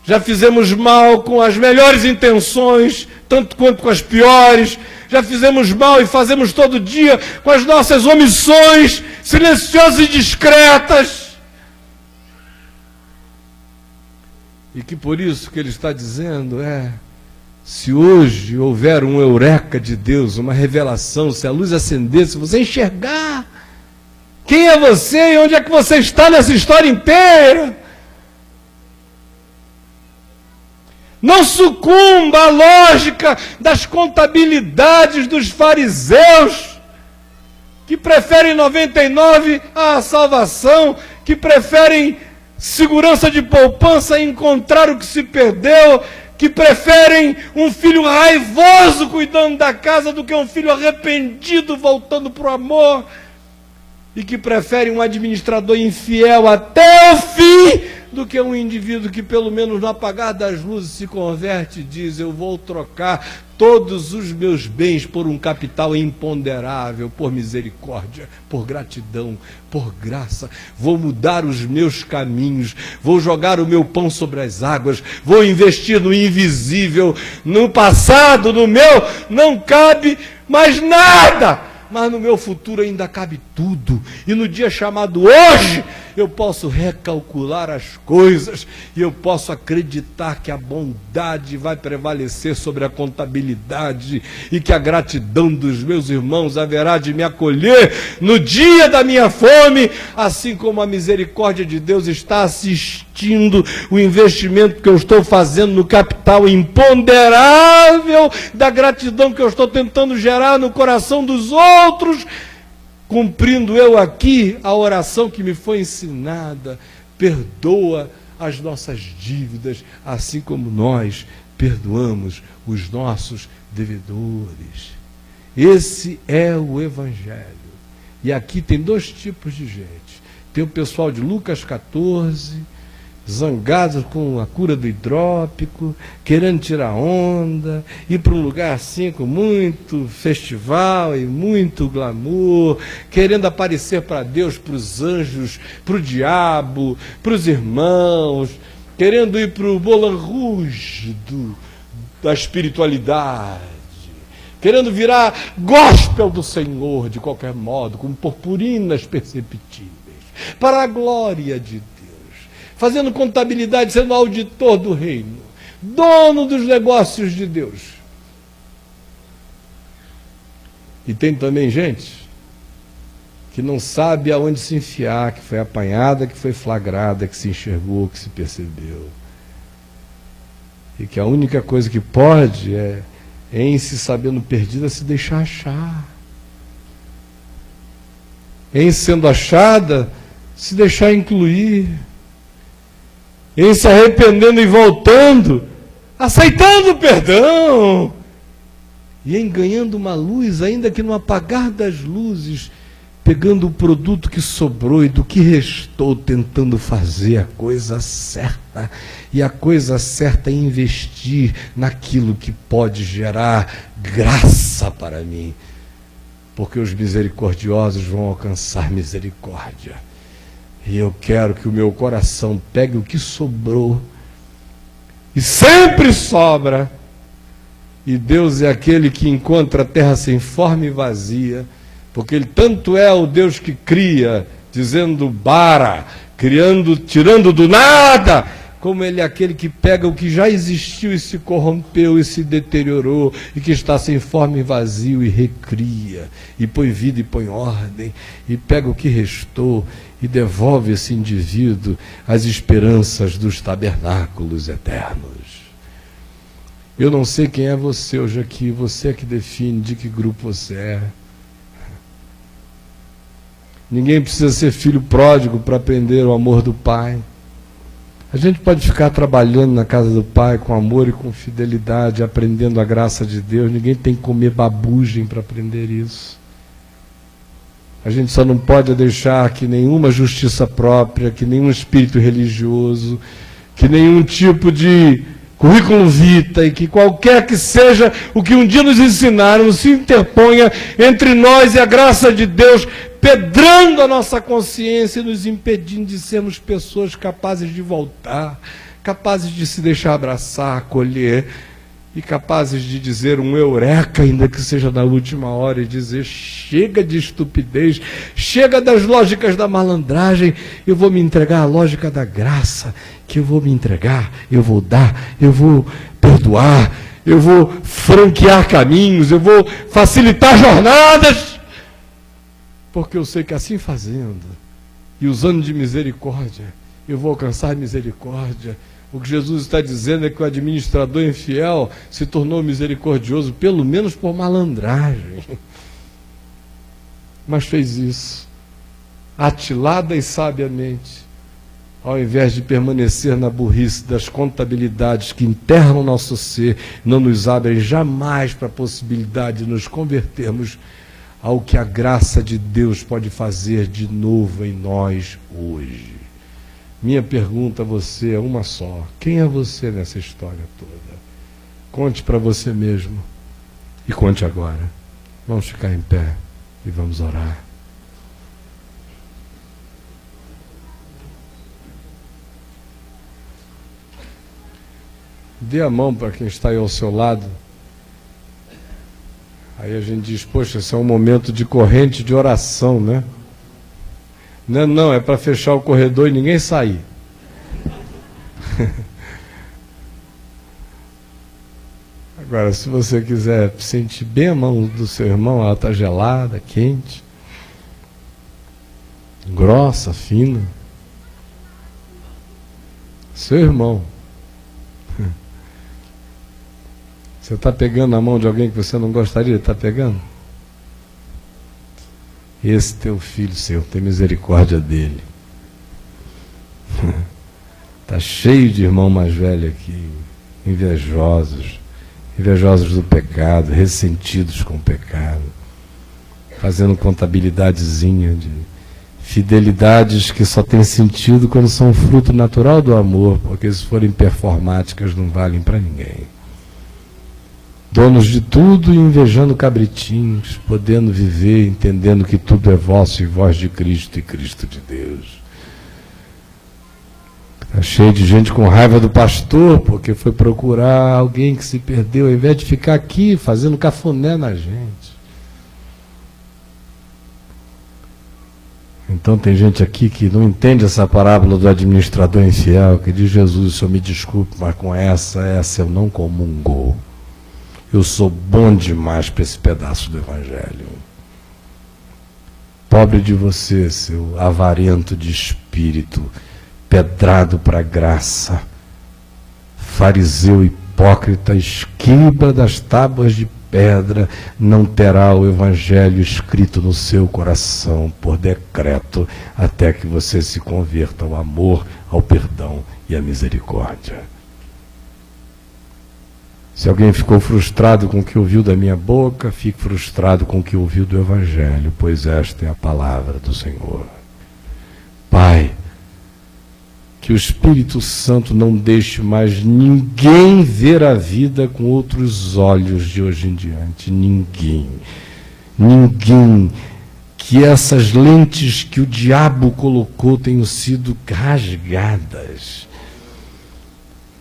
Já fizemos mal com as melhores intenções, tanto quanto com as piores. Já fizemos mal e fazemos todo dia com as nossas omissões silenciosas e discretas. E que por isso que ele está dizendo se hoje houver um eureka de Deus, uma revelação, se a luz acender, se você enxergar quem é você e onde é que você está nessa história inteira, não sucumba à lógica das contabilidades dos fariseus, que preferem 99 à salvação, que preferem segurança de poupança a encontrar o que se perdeu, que preferem um filho raivoso cuidando da casa do que um filho arrependido voltando para o amor, e que preferem um administrador infiel até o fim do que um indivíduo que pelo menos no apagar das luzes se converte e diz: eu vou trocar todos os meus bens por um capital imponderável, por misericórdia, por gratidão, por graça. Vou mudar os meus caminhos, vou jogar o meu pão sobre as águas, vou investir no invisível. No passado, no meu, não cabe mais nada, mas no meu futuro ainda cabe tudo. E no dia chamado hoje, eu posso recalcular as coisas e eu posso acreditar que a bondade vai prevalecer sobre a contabilidade e que a gratidão dos meus irmãos haverá de me acolher no dia da minha fome, assim como a misericórdia de Deus está assistindo o investimento que eu estou fazendo no capital imponderável da gratidão que eu estou tentando gerar no coração dos outros, cumprindo eu aqui a oração que me foi ensinada: perdoa as nossas dívidas, assim como nós perdoamos os nossos devedores. Esse é o Evangelho. E aqui tem dois tipos de gente. Tem o pessoal de Lucas 14, zangados com a cura do hidrópico, querendo tirar onda, ir para um lugar assim com muito festival e muito glamour, querendo aparecer para Deus, para os anjos, para o diabo, para os irmãos, querendo ir para o Moulin Rouge da espiritualidade, querendo virar gospel do Senhor de qualquer modo, com purpurinas perceptíveis, para a glória de Deus, fazendo contabilidade, sendo auditor do reino, dono dos negócios de Deus. E tem também gente que não sabe aonde se enfiar, que foi apanhada, que foi flagrada, que se enxergou, que se percebeu. E que a única coisa que pode é, em se sabendo perdida, se deixar achar. Em sendo achada, se deixar incluir. Em se arrependendo e voltando, aceitando o perdão, e em ganhando uma luz, ainda que no apagar das luzes, pegando o produto que sobrou e do que restou, tentando fazer a coisa certa. E a coisa certa é investir naquilo que pode gerar graça para mim, porque os misericordiosos vão alcançar misericórdia. E eu quero que o meu coração pegue o que sobrou, e sempre sobra, e Deus é aquele que encontra a terra sem forma e vazia, porque Ele tanto é o Deus que cria, dizendo bara, criando, tirando do nada, como Ele é aquele que pega o que já existiu e se corrompeu e se deteriorou, e que está sem forma e vazio, e recria, e põe vida e põe ordem, e pega o que restou, e devolve esse indivíduo às esperanças dos tabernáculos eternos. Eu não sei quem é você hoje aqui, você é que define de que grupo você é. Ninguém precisa ser filho pródigo para aprender o amor do Pai. A gente pode ficar trabalhando na casa do Pai com amor e com fidelidade, aprendendo a graça de Deus. Ninguém tem que comer babugem para aprender isso. A gente só não pode deixar que nenhuma justiça própria, que nenhum espírito religioso, que nenhum tipo de currículo vitae, e que qualquer que seja o que um dia nos ensinaram, se interponha entre nós e a graça de Deus, pedrando a nossa consciência e nos impedindo de sermos pessoas capazes de voltar, capazes de se deixar abraçar, acolher, e capazes de dizer um eureka, ainda que seja na última hora, e dizer: chega de estupidez, chega das lógicas da malandragem, eu vou me entregar à lógica da graça, que eu vou me entregar, eu vou dar, eu vou perdoar, eu vou franquear caminhos, eu vou facilitar jornadas, porque eu sei que assim fazendo, e usando de misericórdia, eu vou alcançar misericórdia. O que Jesus está dizendo é que o administrador infiel se tornou misericordioso, pelo menos por malandragem. Mas fez isso, atilada e sabiamente, ao invés de permanecer na burrice das contabilidades que enterram o nosso ser, não nos abrem jamais para a possibilidade de nos convertermos ao que a graça de Deus pode fazer de novo em nós hoje. Minha pergunta a você é uma só: quem é você nessa história toda? Conte para você mesmo e conte agora. Vamos ficar em pé e vamos orar. Dê a mão para quem está aí ao seu lado. Aí a gente diz, poxa, esse é um momento de corrente de oração, né? Não, é para fechar o corredor e ninguém sair. Agora, se você quiser sentir bem a mão do seu irmão, ela está gelada, quente, grossa, fina. Seu irmão. Você está pegando na mão de alguém que você não gostaria de estar pegando? Esse teu filho, Senhor, tem misericórdia dele. Está cheio de irmão mais velho aqui, invejosos do pecado, ressentidos com o pecado, fazendo contabilidadezinha de fidelidades que só tem sentido quando são fruto natural do amor, porque se forem performáticas não valem para ninguém. Donos de tudo e invejando cabritinhos, podendo viver, entendendo que tudo é vosso e vós de Cristo e Cristo de Deus. Está cheio de gente com raiva do pastor, porque foi procurar alguém que se perdeu, ao invés de ficar aqui fazendo cafuné na gente. Então tem gente aqui que não entende essa parábola do administrador infiel, que diz, Jesus, o Senhor me desculpe, mas com essa eu não comungo. Eu sou bom demais para esse pedaço do Evangelho. Pobre de você, seu avarento de espírito, pedrado para a graça, fariseu hipócrita, esquiba das tábuas de pedra, não terá o Evangelho escrito no seu coração por decreto, até que você se converta ao amor, ao perdão e à misericórdia. Se alguém ficou frustrado com o que ouviu da minha boca, fique frustrado com o que ouviu do Evangelho, pois esta é a palavra do Senhor. Pai, que o Espírito Santo não deixe mais ninguém ver a vida com outros olhos de hoje em diante. Ninguém. Que essas lentes que o diabo colocou tenham sido rasgadas.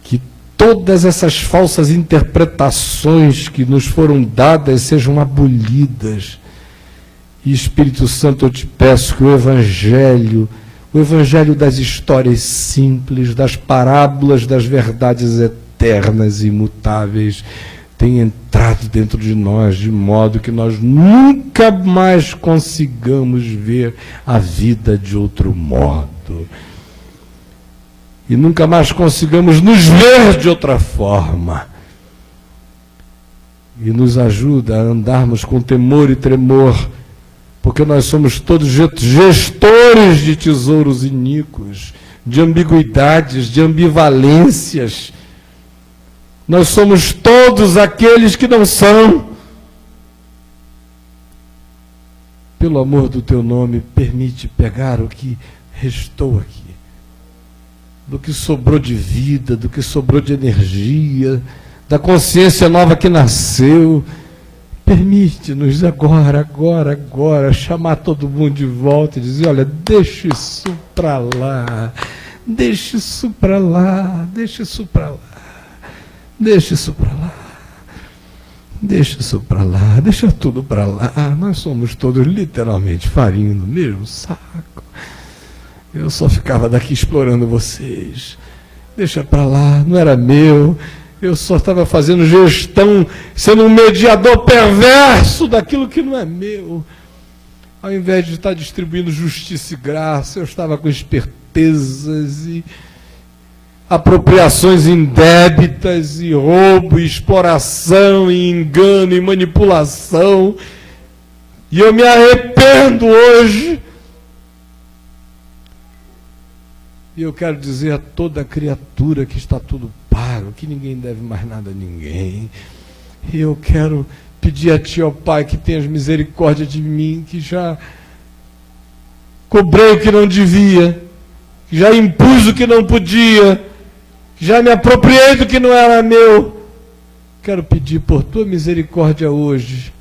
Que todas essas falsas interpretações que nos foram dadas sejam abolidas. E, Espírito Santo, eu te peço que o Evangelho das histórias simples, das parábolas, das verdades eternas e imutáveis, tenha entrado dentro de nós, de modo que nós nunca mais consigamos ver a vida de outro modo. E nunca mais consigamos nos ver de outra forma. E nos ajuda a andarmos com temor e tremor, porque nós somos todos gestores de tesouros iníquos, de ambiguidades, de ambivalências. Nós somos todos aqueles que não são. Pelo amor do teu nome, permite pegar o que restou aqui, do que sobrou de vida, do que sobrou de energia, da consciência nova que nasceu. Permite-nos agora, chamar todo mundo de volta e dizer, olha, deixa isso para lá, deixa isso para lá, deixa isso para lá, deixa isso para lá, deixa isso para lá, deixa tudo para lá. Nós somos todos literalmente farinha no mesmo saco. Eu só ficava daqui explorando vocês. Deixa para lá, não era meu. Eu só estava fazendo gestão, sendo um mediador perverso daquilo que não é meu. Ao invés de estar distribuindo justiça e graça, eu estava com espertezas e apropriações indébitas, e roubo, e exploração, e engano, e manipulação. E eu me arrependo hoje. E eu quero dizer a toda criatura que está tudo pago, que ninguém deve mais nada a ninguém. E eu quero pedir a Ti, ó Pai, que tenhas misericórdia de mim, que já cobrei o que não devia, que já impus o que não podia, que já me apropriei do que não era meu. Quero pedir por tua misericórdia hoje,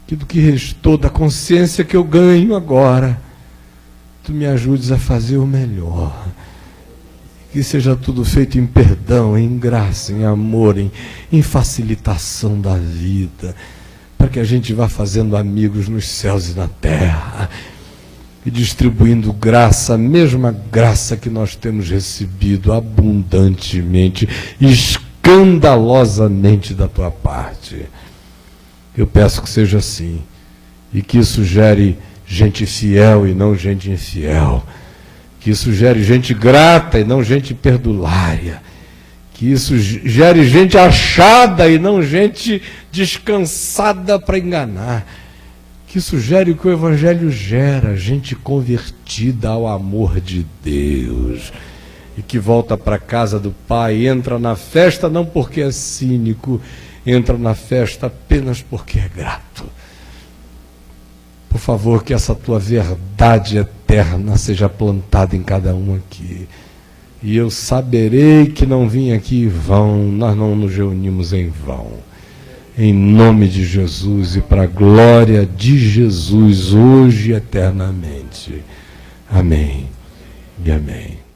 que do que restou da consciência que eu ganho agora, tu me ajudes a fazer o melhor. Que seja tudo feito em perdão, em graça, em amor, em facilitação da vida, para que a gente vá fazendo amigos nos céus e na terra, e distribuindo graça, a mesma graça que nós temos recebido abundantemente, escandalosamente da tua parte. Eu peço que seja assim, e que isso gere gente fiel e não gente infiel, que isso gere gente grata e não gente perdulária, que isso gere gente achada e não gente descansada para enganar, que isso gere o que o Evangelho gera, gente convertida ao amor de Deus, e que volta para a casa do Pai, entra na festa não porque é cínico, entra na festa apenas porque é grato. Por favor, que essa tua verdade eterna seja plantada em cada um aqui. E eu saberei que não vim aqui em vão, nós não nos reunimos em vão. Em nome de Jesus e para a glória de Jesus, hoje e eternamente. Amém e amém.